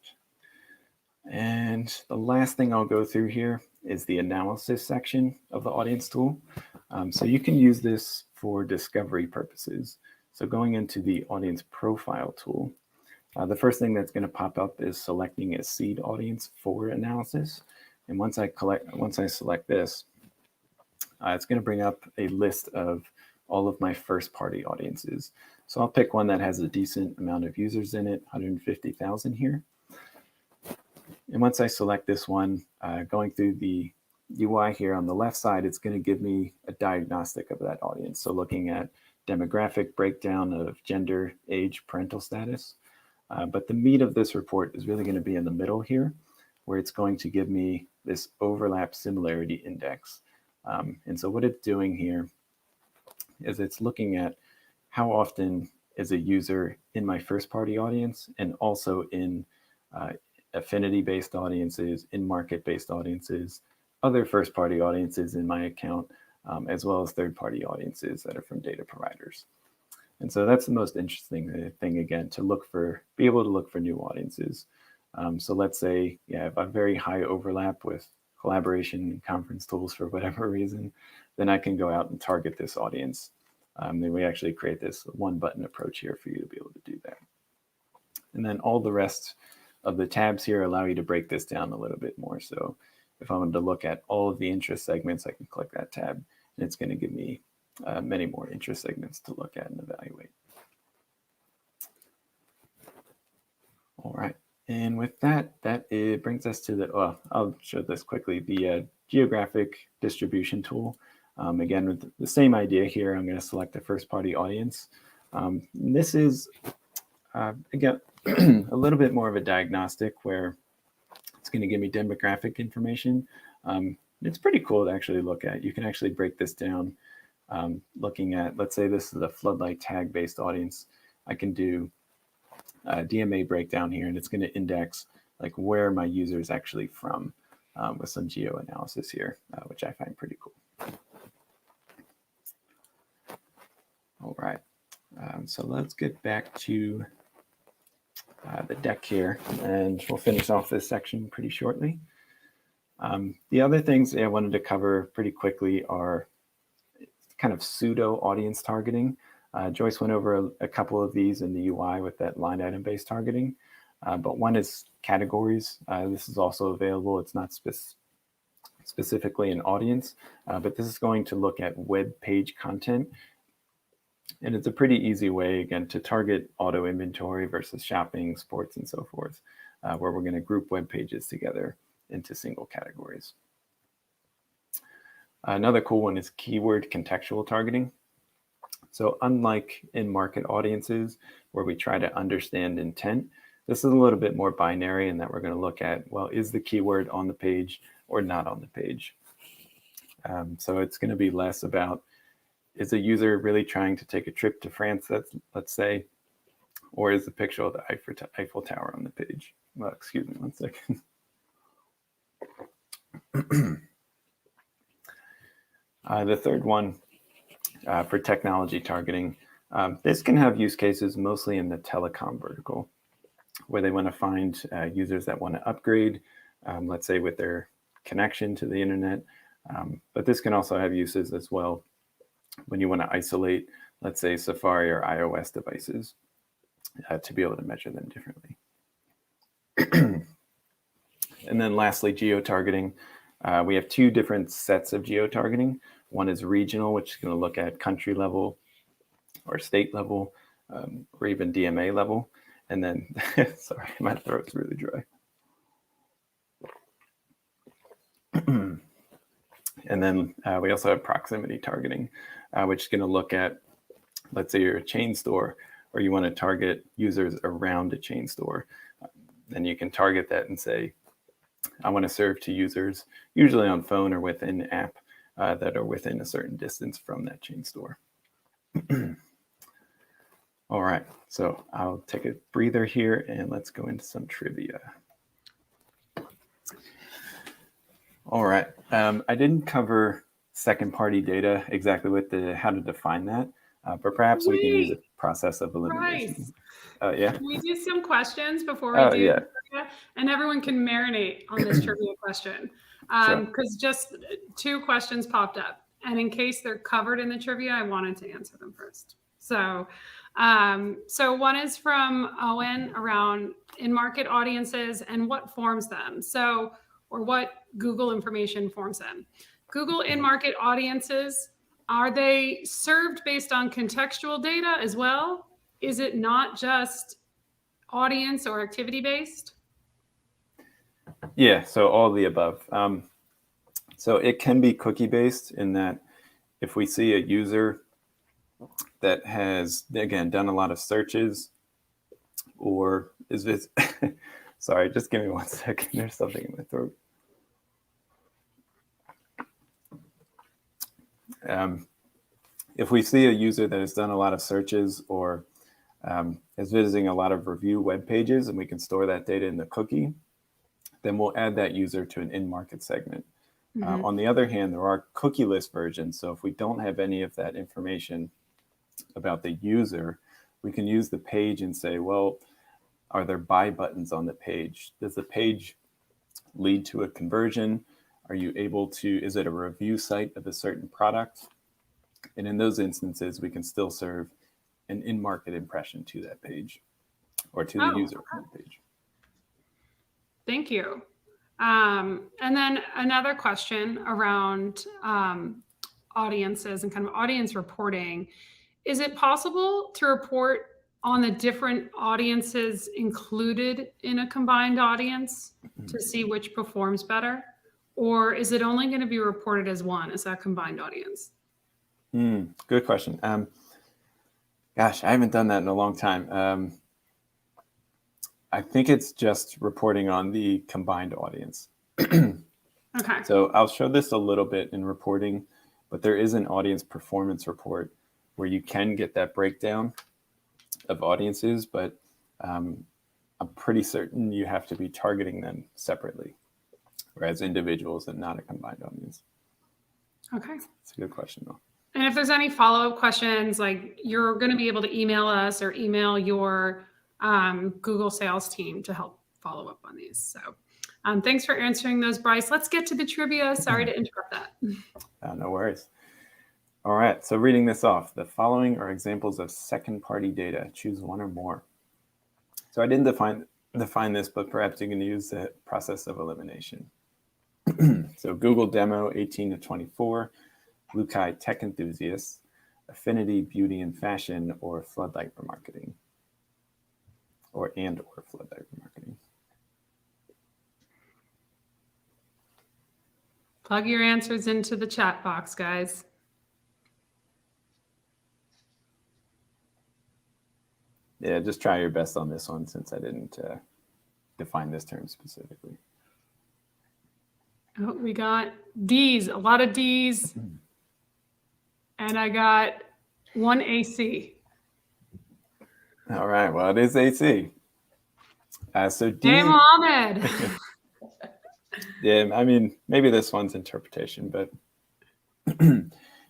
And the last thing I'll go through here is the analysis section of the audience tool. So you can use this for discovery purposes. So going into the audience profile tool, the first thing that's going to pop up is selecting a seed audience for analysis. And once I select this, it's going to bring up a list of all of my first-party audiences. So I'll pick one that has a decent amount of users in it, 150,000 here. And once I select this one, going through the UI here on the left side, it's going to give me a diagnostic of that audience. So looking at demographic breakdown of gender, age, parental status. But the meat of this report is really going to be in the middle here, where it's going to give me this overlap similarity index. And so what it's doing here is it's looking at how often is a user in my first party audience and also in affinity-based audiences, in market-based audiences, other first party audiences in my account, as well as third party audiences that are from data providers. And so that's the most interesting thing, again, be able to look for new audiences. So let's say, if I have very high overlap with collaboration and conference tools for whatever reason, then I can go out and target this audience. Then we actually create this one button approach here for you to be able to do that. And then all the rest of the tabs here allow you to break this down a little bit more. So if I wanted to look at all of the interest segments, I can click that tab, and it's going to give me many more interest segments to look at and evaluate. All right. And with that, it brings us to I'll show this quickly, the geographic distribution tool. Again, with the same idea here, I'm going to select the first party audience. This is, again, a little bit more of a diagnostic where it's going to give me demographic information. It's pretty cool to actually look at. You can actually break this down looking at, let's say this is a floodlight tag based audience. I can do DMA breakdown here, and it's going to index like where my user is actually from with some geo analysis here, which I find pretty cool. All right, so let's get back to the deck here, and we'll finish off this section pretty shortly. The other things I wanted to cover pretty quickly are kind of pseudo audience targeting. Joyce went over a couple of these in the UI with that line item based targeting, but one is categories. This is also available. It's not specifically an audience, but this is going to look at web page content. And it's a pretty easy way, again, to target auto inventory versus shopping, sports, and so forth, where we're going to group web pages together into single categories. Another cool one is keyword contextual targeting. So unlike in market audiences, where we try to understand intent, this is a little bit more binary in that we're going to look at, well, is the keyword on the page or not on the page? So it's going to be less about, is a user really trying to take a trip to France, let's say, or is the picture of the Eiffel Tower on the page? Well, excuse me, 1 second. The third one for technology targeting, this can have use cases mostly in the telecom vertical, where they want to find users that want to upgrade, let's say with their connection to the internet. But this can also have uses as well when you want to isolate, let's say, Safari or iOS devices to be able to measure them differently. And then lastly, geo-targeting. We have two different sets of geo-targeting. One is regional, which is going to look at country level or state level, or even DMA level. And then, sorry, my throat's really dry. And then we also have proximity targeting, which is going to look at, let's say you're a chain store, or you want to target users around a chain store. Then you can target that and say, I want to serve to users, usually on phone or within app, that are within a certain distance from that chain store. All right, so I'll take a breather here and let's go into some trivia. All right, I didn't cover second-party data exactly with how to define that, but perhaps we can use a process of elimination. Yeah. Can we do some questions before we do trivia? And everyone can marinate on this trivia question, because just 2 questions popped up, and in case they're covered in the trivia, I wanted to answer them first. So, so one is from Owen around in-market audiences and what forms them. So, or what Google information forms them. Google in-market audiences, are they served based on contextual data as well? Is it not just audience or activity based? Yeah, so all of the above. So it can be cookie based in that if we see a user that has, again, done a lot of searches or is this, sorry, just give me 1 second. There's something in my throat. If we see a user that has done a lot of searches or is visiting a lot of review web pages, and we can store that data in the cookie, then we'll add that user to an in-market segment. On the other hand, there are cookieless versions. So if we don't have any of that information about the user, we can use the page and say, well, are there buy buttons on the page? Does the page lead to a conversion? Are you able to, is it a review site of a certain product? And in those instances, we can still serve an in-market impression to that page or to the user on the page. Thank you. And then another question around audiences and kind of audience reporting. Is it possible to report on the different audiences included in a combined audience to see which performs better? Or is it only going to be reported as one, as that combined audience? Good question. Gosh, I haven't done that in a long time. I think it's just reporting on the combined audience. Okay. So I'll show this a little bit in reporting, but there is an audience performance report where you can get that breakdown of audiences, but I'm pretty certain you have to be targeting them separately, whereas individuals and not a combined audience. Okay. It's a good question, though. And if there's any follow-up questions, like you're going to be able to email us or email your Google sales team to help follow up on these. So thanks for answering those, Bryce. Let's get to the trivia. Sorry to interrupt that. No worries. All right, so reading this off, the following are examples of second-party data. Choose one or more. So I didn't define this, but perhaps you can use the process of elimination. So Google Demo 18 to 24, Lukai Tech Enthusiasts, Affinity Beauty and Fashion, or Floodlight Remarketing, or Floodlight Remarketing. Plug your answers into the chat box, guys. Yeah, just try your best on this one since I didn't define this term specifically. Oh, we got D's, a lot of D's. And I got one AC. All right, well, it is AC. So D. Hey, Mohammed. Yeah, I mean, maybe this one's interpretation, but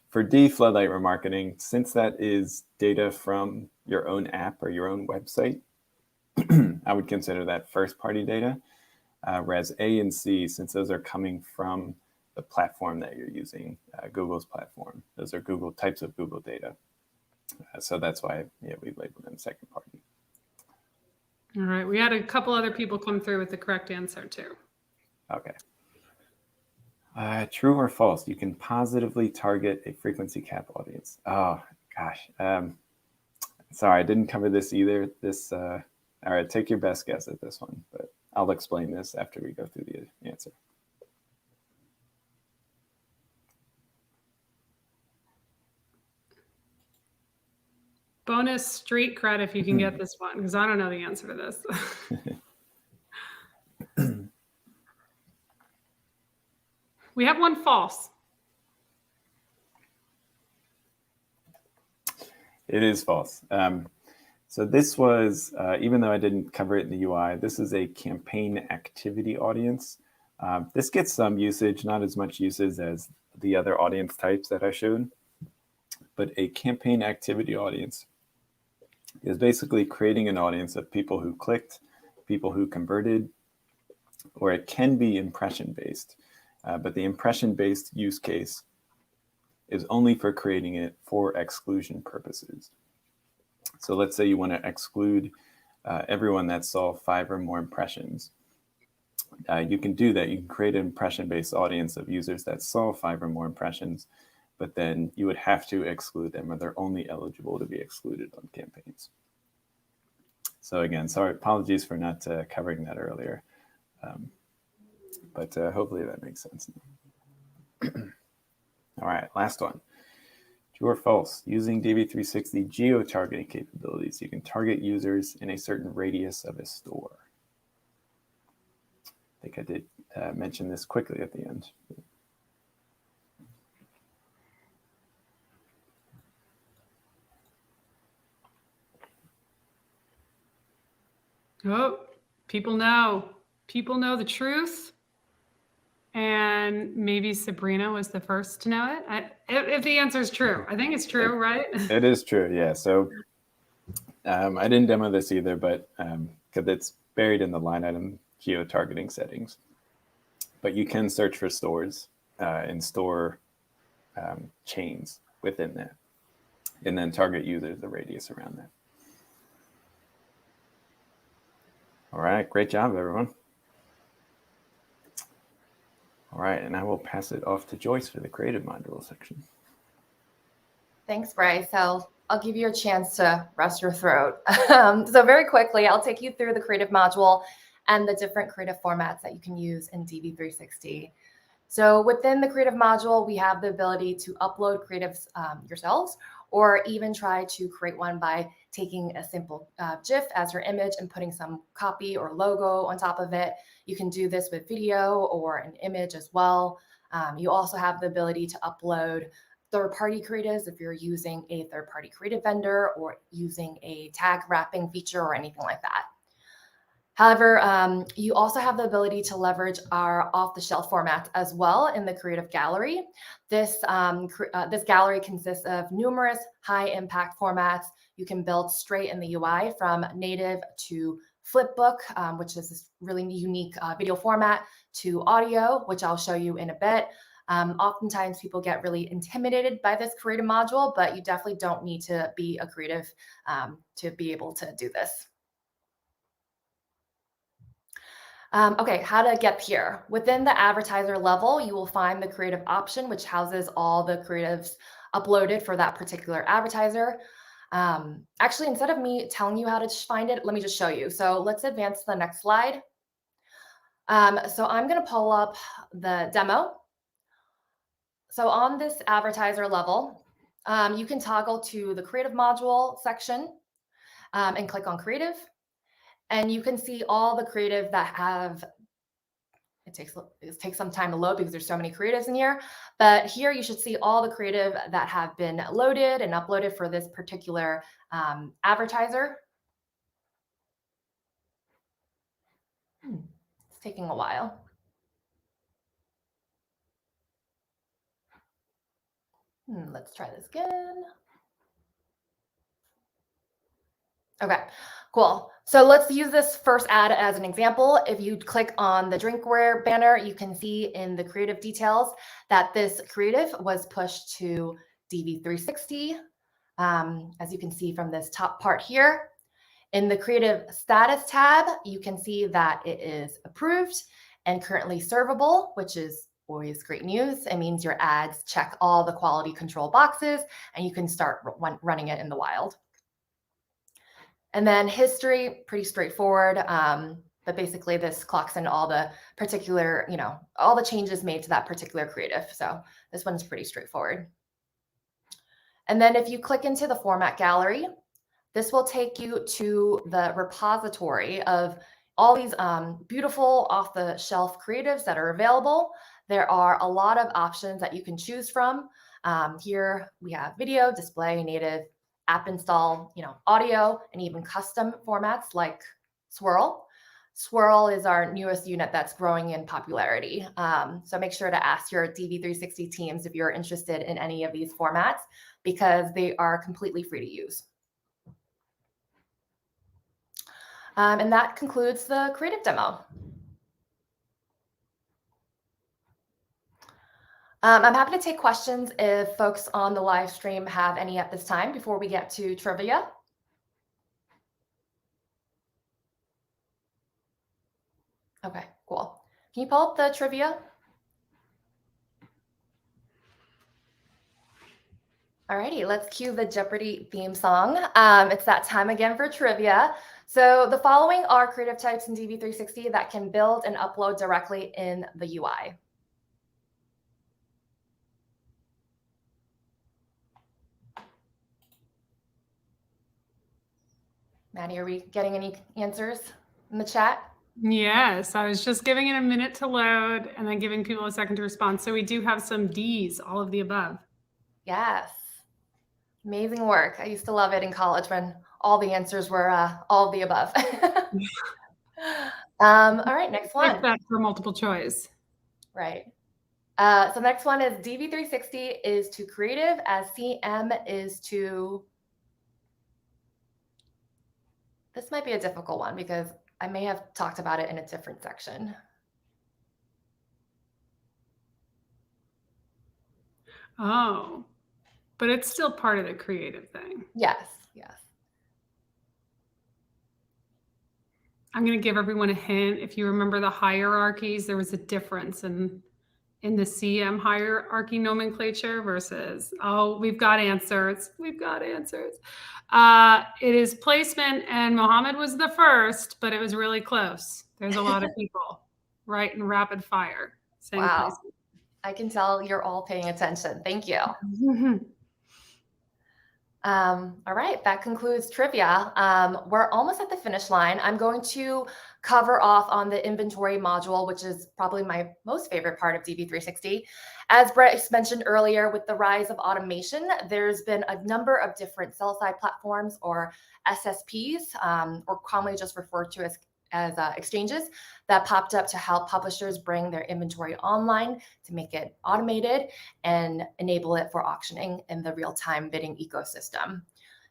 for D, floodlight remarketing, since that is data from your own app or your own website, I would consider that first-party data. Whereas A and C, since those are coming from the platform that you're using, Google's platform, those are Google types of Google data. So that's why we labeled them second party. All right, we had a couple other people come through with the correct answer too. Okay. True or false? You can positively target a frequency cap audience. Oh gosh. Sorry, I didn't cover this either. All right, take your best guess at this one, but I'll explain this after we go through the answer. Bonus street cred if you can get this one, because I don't know the answer to this. We have one false. It is false. So this was, even though I didn't cover it in the UI, this is a campaign activity audience. This gets some usage, not as much usage as the other audience types that I showed. But a campaign activity audience is basically creating an audience of people who clicked, people who converted, or it can be impression-based. But the impression-based use case is only for creating it for exclusion purposes. So let's say you want to exclude everyone that saw 5 or more impressions. You can do that. You can create an impression-based audience of users that saw 5 or more impressions, but then you would have to exclude them, or they're only eligible to be excluded on campaigns. So again, sorry, apologies for not covering that earlier. But hopefully that makes sense. All right, last one. True or false? Using DV360 geo-targeting capabilities, you can target users in a certain radius of a store. I think I did mention this quickly at the end. Oh, people know. People know the truth. And maybe Sabrina was the first to know it. If the answer is true, I think it's true, right? It is true, yeah. So I didn't demo this either, but because it's buried in the line item geo-targeting settings. But you can search for stores and store chains within that, and then target users the radius around that. All right, great job, everyone. All right, and I will pass it off to Joyce for the creative module section. Thanks, Bryce. I'll give you a chance to rest your throat. So very quickly, I'll take you through the creative module and the different creative formats that you can use in DV360. So within the creative module, we have the ability to upload creatives yourselves, or even try to create one by taking a simple GIF as your image and putting some copy or logo on top of it. You can do this with video or an image as well. You also have the ability to upload third-party creatives if you're using a third-party creative vendor or using a tag wrapping feature or anything like that. However, you also have the ability to leverage our off-the-shelf formats as well in the Creative Gallery. This gallery consists of numerous high-impact formats. You can build straight in the UI from native to flipbook, which is this really unique video format, to audio, which I'll show you in a bit. Oftentimes people get really intimidated by this creative module, but you definitely don't need to be a creative to be able to do this. Okay, how to get here. Within the advertiser level, you will find the creative option, which houses all the creatives uploaded for that particular advertiser. Actually, instead of me telling you how to find it, let me just show you. So let's advance to the next slide. So I'm going to pull up the demo. So on this advertiser level, you can toggle to the creative module section and click on creative. And you can see all the creative that have, it takes some time to load because there's so many creatives in here. But here you should see all the creative that have been loaded and uploaded for this particular advertiser. It's taking a while. Let's try this again. Okay, cool. So let's use this first ad as an example. If you click on the drinkware banner, you can see in the creative details that this creative was pushed to DV360, as you can see from this top part here. In the creative status tab, you can see that it is approved and currently servable, which is always great news. It means your ads check all the quality control boxes and you can start running it in the wild. And then history, pretty straightforward. But basically this clocks in all the particular, all the changes made to that particular creative. So this one's pretty straightforward. And then if you click into the format gallery, this will take you to the repository of all these beautiful off-the-shelf creatives that are available. There are a lot of options that you can choose from. Here we have video, display, native, app install, audio, and even custom formats like Swirl. Swirl is our newest unit that's growing in popularity. So make sure to ask your DV360 teams if you're interested in any of these formats because they are completely free to use. And that concludes the creative demo. I'm happy to take questions if folks on the live stream have any at this time before we get to trivia. Okay, cool. Can you pull up the trivia? Alrighty, let's cue the Jeopardy theme song. It's that time again for trivia. So the following are creative types in DV360 that can build and upload directly in the UI. Maddie, are we getting any answers in the chat? Yes, I was just giving it a minute to load and then giving people a second to respond. So we do have some D's, all of the above. Yes. Amazing work. I used to love it in college when all the answers were all of the above. All right, next Like one. that for multiple choice. Right. So next one is DV360 is to creative as CM is to... This might be a difficult one because I may have talked about it in a different section. Oh, but it's still part of the creative thing. Yes, yes. I'm going to give everyone a hint. If you remember the hierarchies, there was a difference in the CM hierarchy nomenclature versus, oh, we've got answers. We've got answers. It is placement, and Mohammed was the first, but it was really close. There's a lot of people right in rapid fire saying Wow. placement. I can tell you're all paying attention. Thank you. All right, that concludes trivia. We're almost at the finish line. I'm going to cover off on the inventory module, which is probably my most favorite part of DV360. As Brett mentioned earlier, with the rise of automation, there's been a number of different sell-side platforms or SSPs, or commonly just referred to as exchanges, that popped up to help publishers bring their inventory online to make it automated and enable it for auctioning in the real-time bidding ecosystem.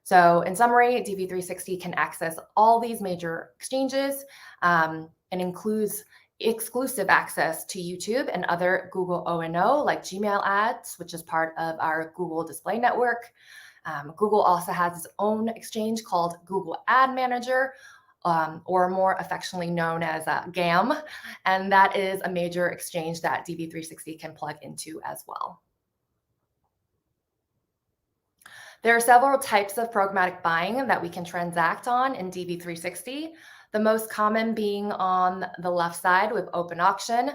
So in summary, DV360 can access all these major exchanges and includes exclusive access to YouTube and other Google O&O like Gmail ads, which is part of our Google Display Network. Google also has its own exchange called Google Ad Manager, or more affectionately known as GAM, and that is a major exchange that DV360 can plug into as well. There are several types of programmatic buying that we can transact on in DV360. The most common being on the left side with open auction.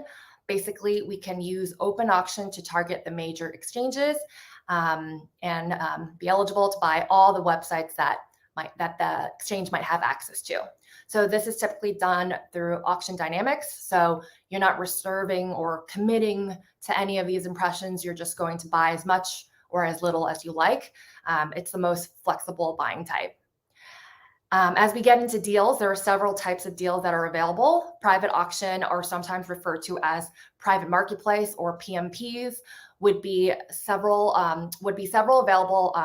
Basically, we can use open auction to target the major exchanges and be eligible to buy all the websites that the exchange might have access to. So this is typically done through auction dynamics. So you're not reserving or committing to any of these impressions. You're just going to buy as much or as little as you like. It's the most flexible buying type. As we get into deals, there are several types of deals that are available. Private auction, or sometimes referred to as private marketplace or PMPs, would be several available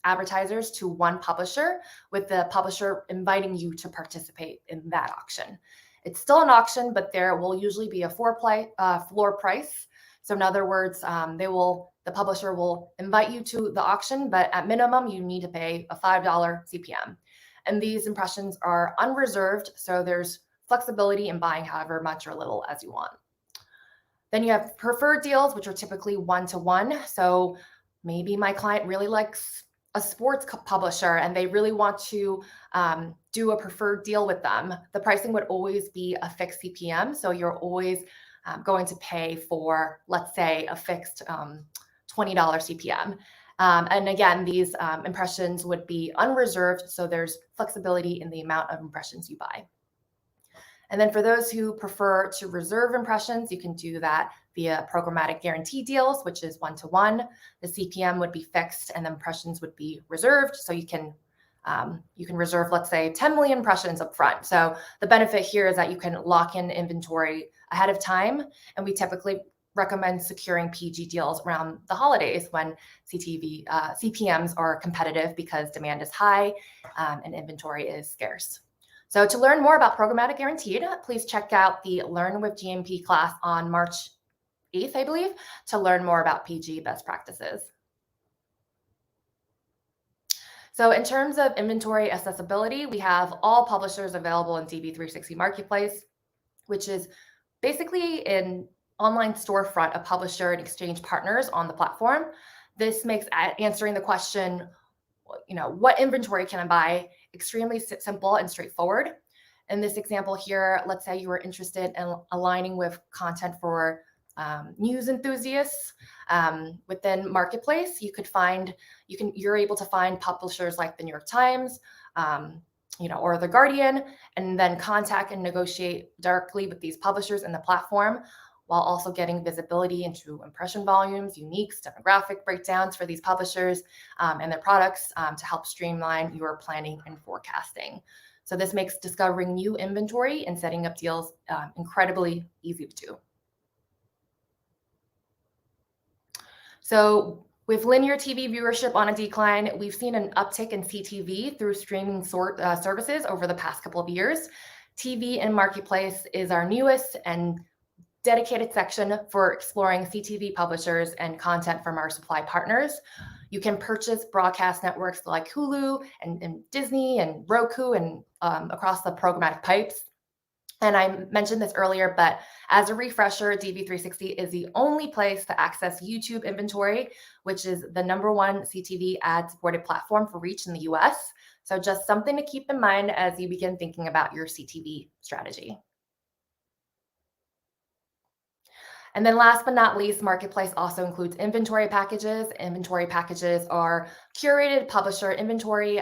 advertisers to one publisher, with the publisher inviting you to participate in that auction. It's still an auction, but there will usually be a floor price. So in other words, the publisher will invite you to the auction, but at minimum, you need to pay a $5 CPM. And these impressions are unreserved, so there's flexibility in buying however much or little as you want. Then you have preferred deals, which are typically one-to-one. So maybe my client really likes a sports publisher and they really want to do a preferred deal with them. The pricing would always be a fixed CPM. So you're always going to pay for, let's say, a fixed $20 CPM. And again, these impressions would be unreserved. So there's flexibility in the amount of impressions you buy. And then for those who prefer to reserve impressions, you can do that via programmatic guarantee deals, which is one-to-one. The CPM would be fixed and the impressions would be reserved. So you can reserve, let's say, 10 million impressions up front. So the benefit here is that you can lock in inventory ahead of time. And we typically recommend securing PG deals around the holidays when CPMs are competitive because demand is high and inventory is scarce. So to learn more about Programmatic Guaranteed, please check out the Learn with GMP class on March 8th, I believe, to learn more about PG best practices. So in terms of inventory accessibility, we have all publishers available in DV360 Marketplace, which is basically an online storefront of publisher and exchange partners on the platform. This makes answering the question, what inventory can I buy, extremely simple and straightforward. In this example here, let's say you were interested in aligning with content for news enthusiasts within Marketplace. You're able to find publishers like the New York Times, or The Guardian, and then contact and negotiate directly with these publishers in the platform, while also getting visibility into impression volumes, uniques, demographic breakdowns for these publishers and their products to help streamline your planning and forecasting. So this makes discovering new inventory and setting up deals incredibly easy to do. So with linear TV viewership on a decline, we've seen an uptick in CTV through streaming services over the past couple of years. TV and Marketplace is our newest and dedicated section for exploring CTV publishers and content from our supply partners. You can purchase broadcast networks like Hulu and Disney and Roku and across the programmatic pipes. And I mentioned this earlier, but as a refresher, DV360 is the only place to access YouTube inventory, which is the #1 CTV ad-supported platform for reach in the US. So just something to keep in mind as you begin thinking about your CTV strategy. And then last but not least, Marketplace also includes inventory packages. Inventory packages are curated publisher inventory,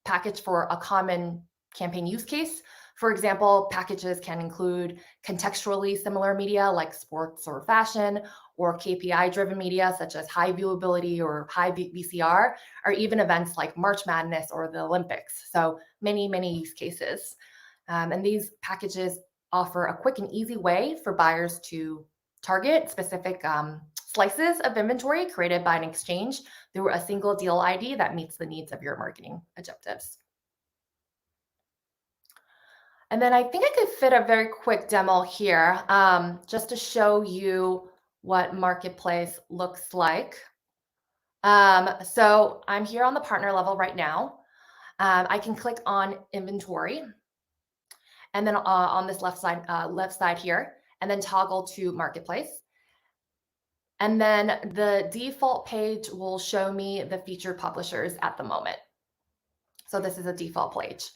package for a common campaign use case. For example, packages can include contextually similar media like sports or fashion, or KPI-driven media such as high viewability or high VCR, or even events like March Madness or the Olympics. So many use cases. And these packages offer a quick and easy way for buyers to target specific slices of inventory created by an exchange through a single deal ID that meets the needs of your marketing objectives. And then I think I could fit a very quick demo here just to show you what Marketplace looks like. So I'm here on the partner level right now. I can click on inventory, and then on this left side here, and then toggle to Marketplace. And then the default page will show me the featured publishers at the moment. So this is a default page.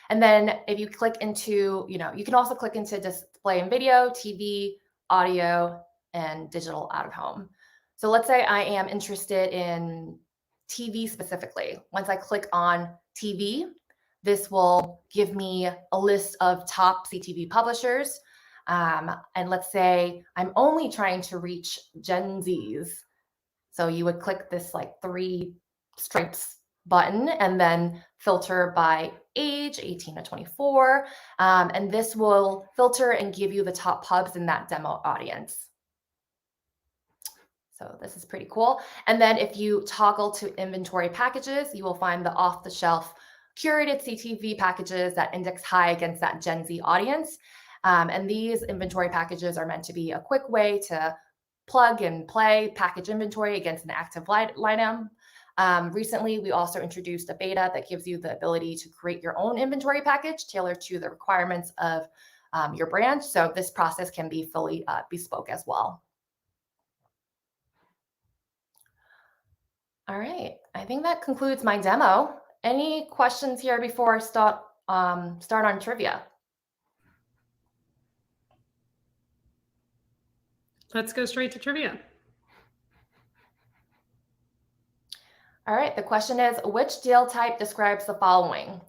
And then if you click into, you can also click into display and video, TV, audio, and digital out of home. So let's say I am interested in TV specifically. Once I click on TV, this will give me a list of top CTV publishers. And let's say I'm only trying to reach Gen Zs. So you would click this like 3 stripes button and then filter by age, 18 to 24. And this will filter and give you the top pubs in that demo audience. So this is pretty cool. And then if you toggle to inventory packages, you will find the off-the-shelf curated CTV packages that index high against that Gen Z audience. And these inventory packages are meant to be a quick way to plug and play package inventory against an active line item. Recently, we also introduced a beta that gives you the ability to create your own inventory package tailored to the requirements of your brand. So this process can be fully bespoke as well. All right, I think that concludes my demo. Any questions here before I start on trivia? Let's go straight to trivia. All right, the question is, which deal type describes the following?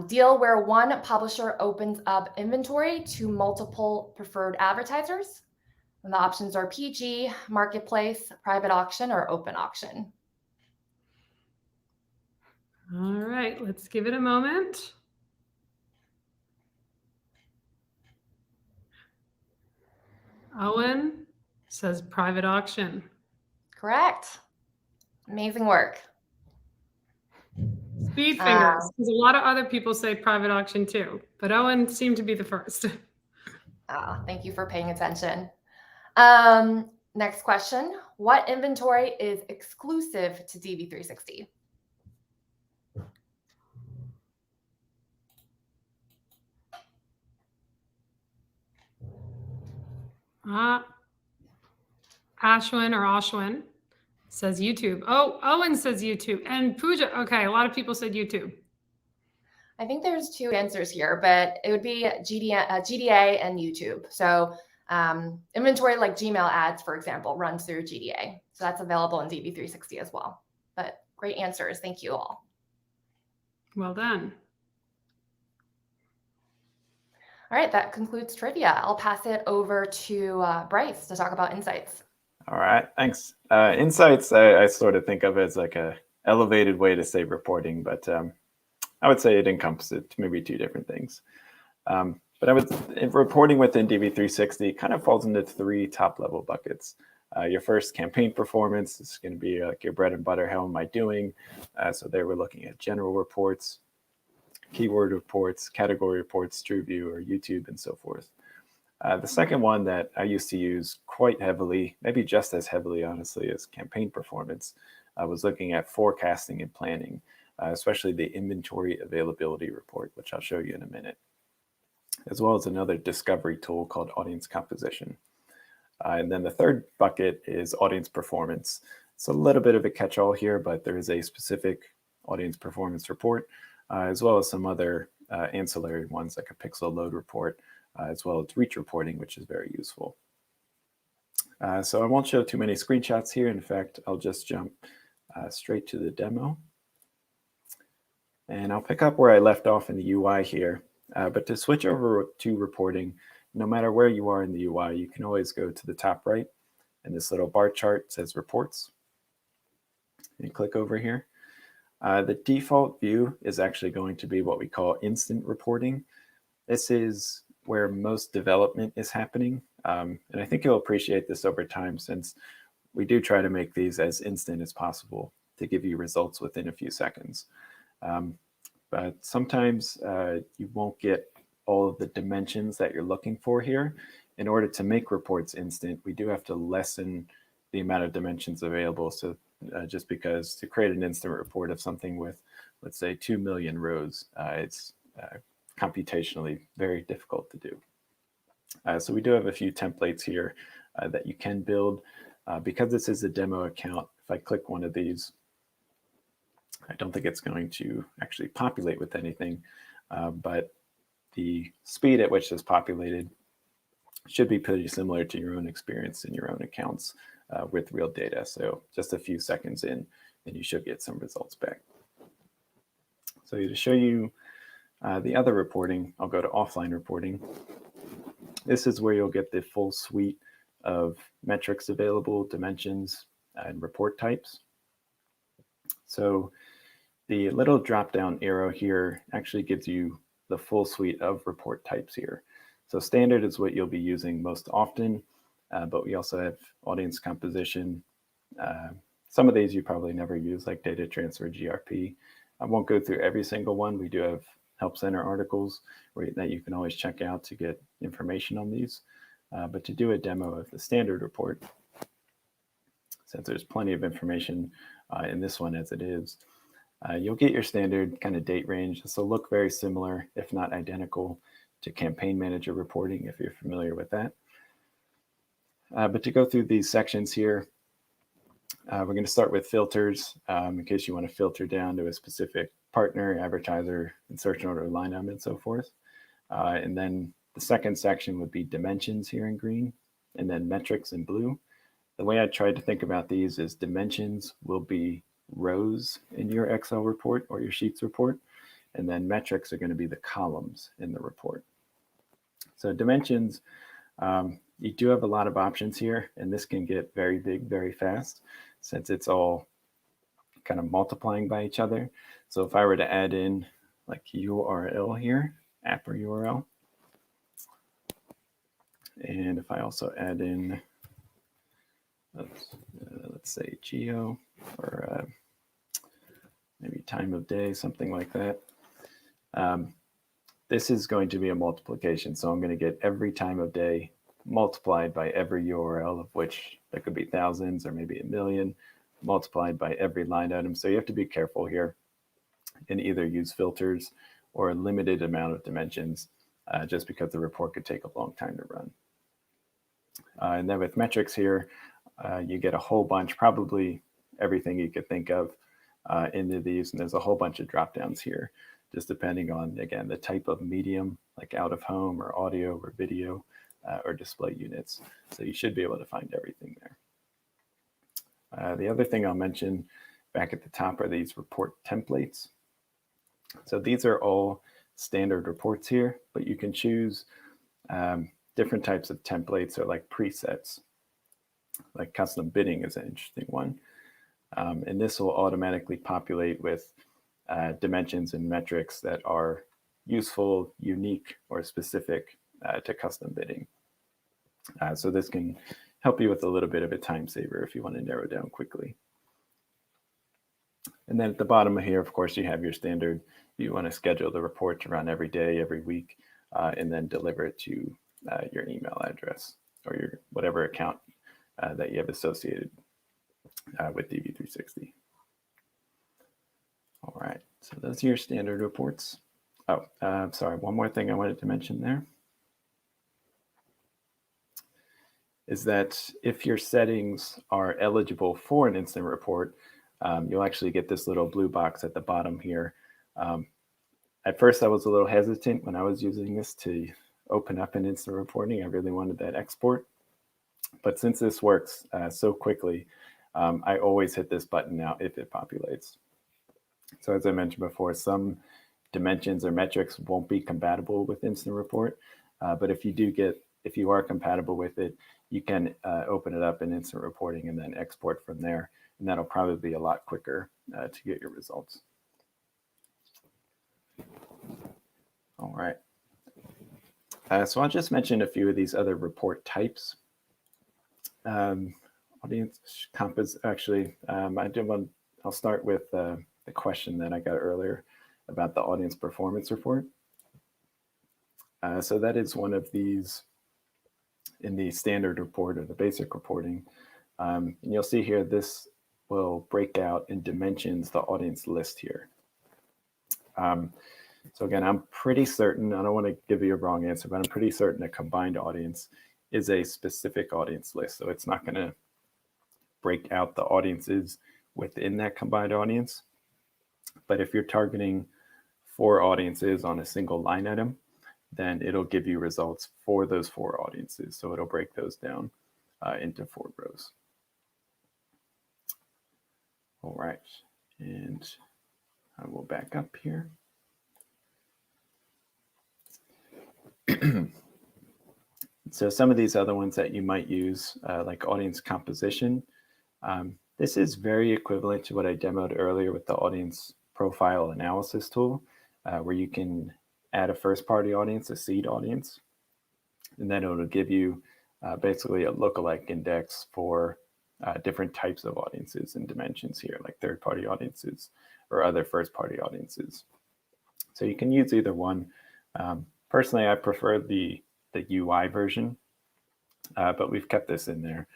Deal where one publisher opens up inventory to multiple preferred advertisers. And the options are PG, Marketplace, private auction, or open auction. All right, let's give it a moment. Owen says private auction. Correct. Amazing work. Speed fingers, because a lot of other people say private auction too, but Owen seemed to be the first. Thank you for paying attention. Next question. What inventory is exclusive to DV360? Ashwin says YouTube. Oh, Owen says YouTube. And Pooja, okay, a lot of people said YouTube. I think there's 2 answers here, but it would be GDA and YouTube. So inventory like Gmail ads, for example, runs through GDA. So that's available in DV360 as well. But great answers. Thank you all. Well done. All right, that concludes trivia. I'll pass it over to Bryce to talk about insights. All right, thanks. Insights, I sort of think of as like a elevated way to say reporting, but I would say it encompasses maybe two different things. But reporting within DV360 kind of falls into three top level buckets. Your first, campaign performance, is going to be like your bread and butter. How am I doing? So there we're looking at general reports, keyword reports, category reports, Trueview or YouTube, and so forth. The second one that I used to use quite heavily, maybe just as heavily, honestly, is campaign performance. I was looking at forecasting and planning, especially the inventory availability report, which I'll show you in a minute, as well as another discovery tool called audience composition. And then the third bucket is audience performance. It's a little bit of a catch-all here, but there is a specific audience performance report, as well as some other ancillary ones like a pixel load report, as well as reach reporting, which is very useful. So I won't show too many screenshots here. In fact, I'll just jump straight to the demo. And I'll pick up where I left off in the UI here. But to switch over to reporting, no matter where you are in the UI, you can always go to the top right, and this little bar chart says reports. And click over here. The default view is actually going to be what we call instant reporting. This is where most development is happening. And I think you'll appreciate this over time, since we do try to make these as instant as possible to give you results within a few seconds. But sometimes you won't get all of the dimensions that you're looking for here. In order to make reports instant, we do have to lessen the amount of dimensions available. So just because to create an instant report of something with, let's say, 2 million rows, it's computationally very difficult to do. So we do have a few templates here that you can build. Because this is a demo account, if I click one of these, I don't think it's going to actually populate with anything, but the speed at which this populated should be pretty similar to your own experience in your own accounts with real data. So just a few seconds in, and you should get some results back. So to show you the other reporting, I'll go to offline reporting. This is where you'll get the full suite of metrics available, dimensions, and report types. So the little drop-down arrow here actually gives you the full suite of report types here. So standard is what you'll be using most often, but we also have audience composition. Some of these you probably never use, like data transfer, GRP. I won't go through every single one. We do have Help Center articles that you can always check out to get information on these. But to do a demo of the standard report, since there's plenty of information in this one as it is, you'll get your standard kind of date range. This will look very similar, if not identical, to campaign manager reporting, if you're familiar with that. But to go through these sections here, we're going to start with filters, in case you want to filter down to a specific partner, advertiser, insertion order, line item, and so forth. And then the second section would be dimensions here in green, and then metrics in blue. The way I tried to think about these is dimensions will be rows in your Excel report or your Sheets report, and then metrics are going to be the columns in the report. So dimensions, you do have a lot of options here, and this can get very big very fast since it's all kind of multiplying by each other. So if I were to add in like URL here, app or URL, and if I also add in, let's say geo or maybe time of day, something like that. This is going to be a multiplication. So I'm going to get every time of day multiplied by every URL, of which there could be thousands or maybe a million, multiplied by every line item. So you have to be careful here and either use filters or a limited amount of dimensions, just because the report could take a long time to run. And then with metrics here, you get a whole bunch, probably everything you could think of into these. And there's a whole bunch of drop downs here, just depending on, again, the type of medium, like out of home or audio or video or display units. So you should be able to find everything there. The other thing I'll mention back at the top are these report templates. So these are all standard reports here, but you can choose Different types of templates or like presets, like custom bidding is an interesting one. And this will automatically populate with dimensions and metrics that are useful, unique, or specific to custom bidding. So this can help you with a little bit of a time saver if you want to narrow down quickly. And then at the bottom of here, of course, you have your standard. You want to schedule the report to run every day, every week, and then deliver it to your email address or your whatever account that you have associated with DV360. All right, so those are your standard reports. Oh, sorry, one more thing I wanted to mention there is that if your settings are eligible for an instant report, you'll actually get this little blue box at the bottom here. At first, I was a little hesitant when I was using this to open up an instant reporting. I really wanted that export. But since this works so quickly, I always hit this button now if it populates. So as I mentioned before, some dimensions or metrics won't be compatible with instant report. But if you are compatible with it, you can open it up in instant reporting and then export from there. And that'll probably be a lot quicker to get your results. All right. So I'll just mention a few of these other report types. Audience compass, actually, I'll start with the question that I got earlier about the audience performance report. So that is one of these in the standard report or the basic reporting. And you'll see here, this will break out in dimensions the audience list here. So again, I'm pretty certain, I don't want to give you a wrong answer, but I'm pretty certain a combined audience is a specific audience list. So it's not going to break out the audiences within that combined audience. But if you're targeting 4 audiences on a single line item, then it'll give you results for those 4 audiences. So it'll break those down into 4 rows. All right, and I will back up here. So some of these other ones that you might use, like audience composition, this is very equivalent to what I demoed earlier with the audience profile analysis tool, where you can add a first-party audience, a seed audience, and then it'll give you basically a lookalike index for different types of audiences and dimensions here, like third-party audiences or other first-party audiences. So you can use either one. Personally, I prefer the UI version, but we've kept this in there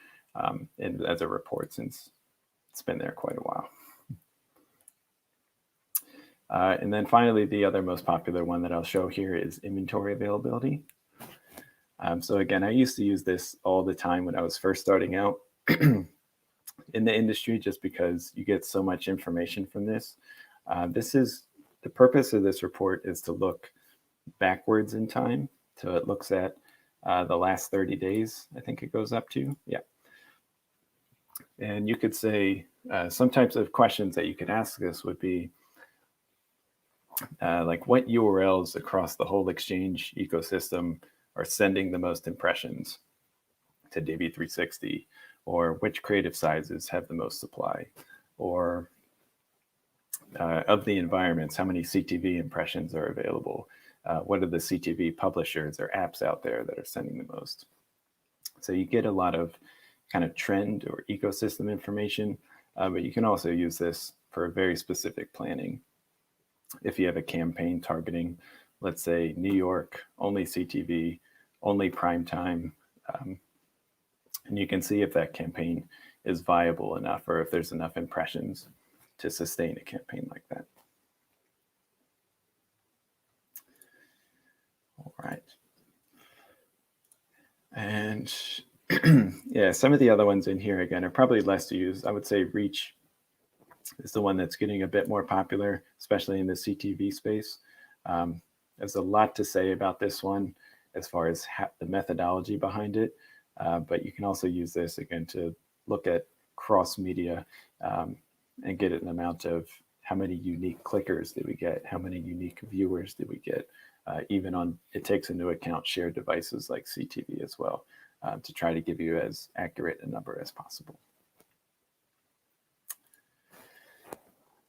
as a report since it's been there quite a while. And then finally, the other most popular one that I'll show here is inventory availability. So again, I used to use this all the time when I was first starting out in the industry, just because you get so much information from this. The purpose of this report is to look backwards in time. So it looks at the last 30 days, I think it goes up to, yeah. And you could say some types of questions that you could ask this would be like, what URLs across the whole Exchange ecosystem are sending the most impressions to DV360, or which creative sizes have the most supply, or of the environments, how many CTV impressions are available? What are the CTV publishers or apps out there that are sending the most? So you get a lot of kind of trend or ecosystem information, but you can also use this for very specific planning. If you have a campaign targeting, let's say, New York, only CTV, only primetime, and you can see if that campaign is viable enough or if there's enough impressions to sustain a campaign like that. All right. And yeah, some of the other ones in here, again, are probably less used. I would say Reach is the one that's getting a bit more popular, especially in the CTV space. There's a lot to say about this one as far as the methodology behind it. But you can also use this, again, to look at cross-media and get an amount of how many unique clickers did we get? How many unique viewers did we get? Even on, it takes into account shared devices like CTV as well, to try to give you as accurate a number as possible.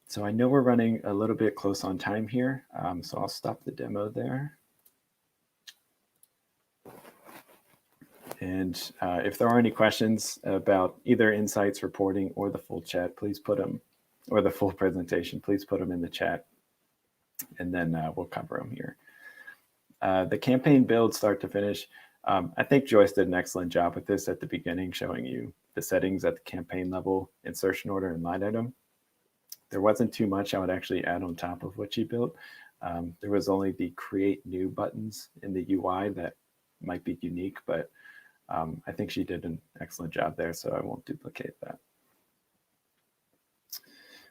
So I know we're running a little bit close on time here, so I'll stop the demo there. And if there are any questions about either insights reporting or the full chat, please put them, or the full presentation, please put them in the chat, and then we'll cover them here. The campaign build start to finish. I think Joyce did an excellent job with this at the beginning, showing you the settings at the campaign level, insertion order, and line item. There wasn't too much I would actually add on top of what she built. There was only the create new buttons in the UI that might be unique, but I think she did an excellent job there, so I won't duplicate that.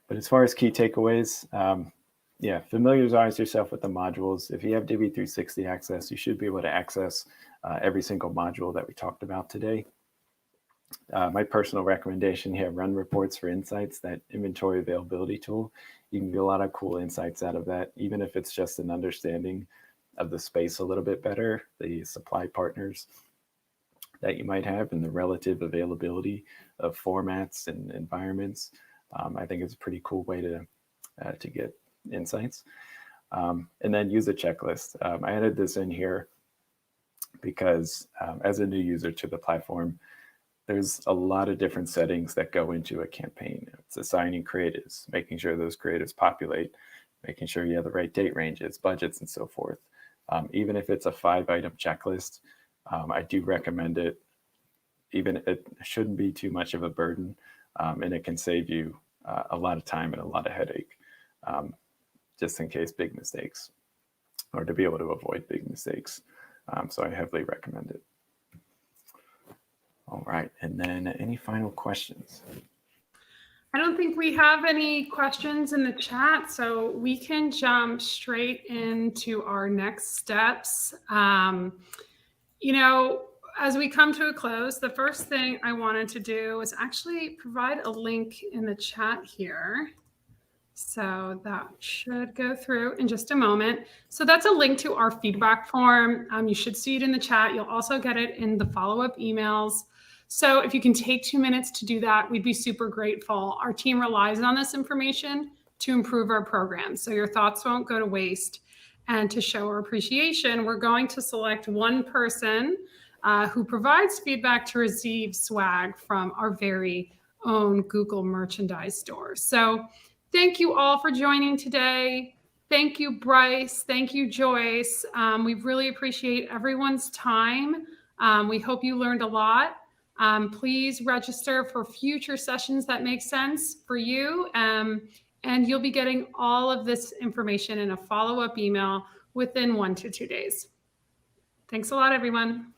But as far as key takeaways, yeah, familiarize yourself with the modules. If you have DV360 access, you should be able to access every single module that we talked about today. My personal recommendation here, run reports for insights, that inventory availability tool. You can get a lot of cool insights out of that, even if it's just an understanding of the space a little bit better, the supply partners that you might have, and the relative availability of formats and environments. I think it's a pretty cool way to get insights. And then use a checklist. I added this in here because as a new user to the platform, there's a lot of different settings that go into a campaign. It's assigning creatives, making sure those creatives populate, making sure you have the right date ranges, budgets, and so forth. Even if it's a 5-item checklist, I do recommend it. Even it shouldn't be too much of a burden, and it can save you a lot of time and a lot of headache, just in case big mistakes, or to be able to avoid big mistakes. So I heavily recommend it. All right, and then any final questions? I don't think we have any questions in the chat, so we can jump straight into our next steps. You know, as we come to a close, the first thing I wanted to do is actually provide a link in the chat here. So that should go through in just a moment. So that's a link to our feedback form. You should see it in the chat. You'll also get it in the follow-up emails. So if you can take 2 minutes to do that, we'd be super grateful. Our team relies on this information to improve our program, so your thoughts won't go to waste. And to show our appreciation, we're going to select one person who provides feedback to receive swag from our very own Google merchandise store. So thank you all for joining today. Thank you, Bryce. Thank you, Joyce. We really appreciate everyone's time. We hope you learned a lot. Please register for future sessions that make sense for you. And you'll be getting all of this information in a follow-up email within 1 to 2 days. Thanks a lot, everyone.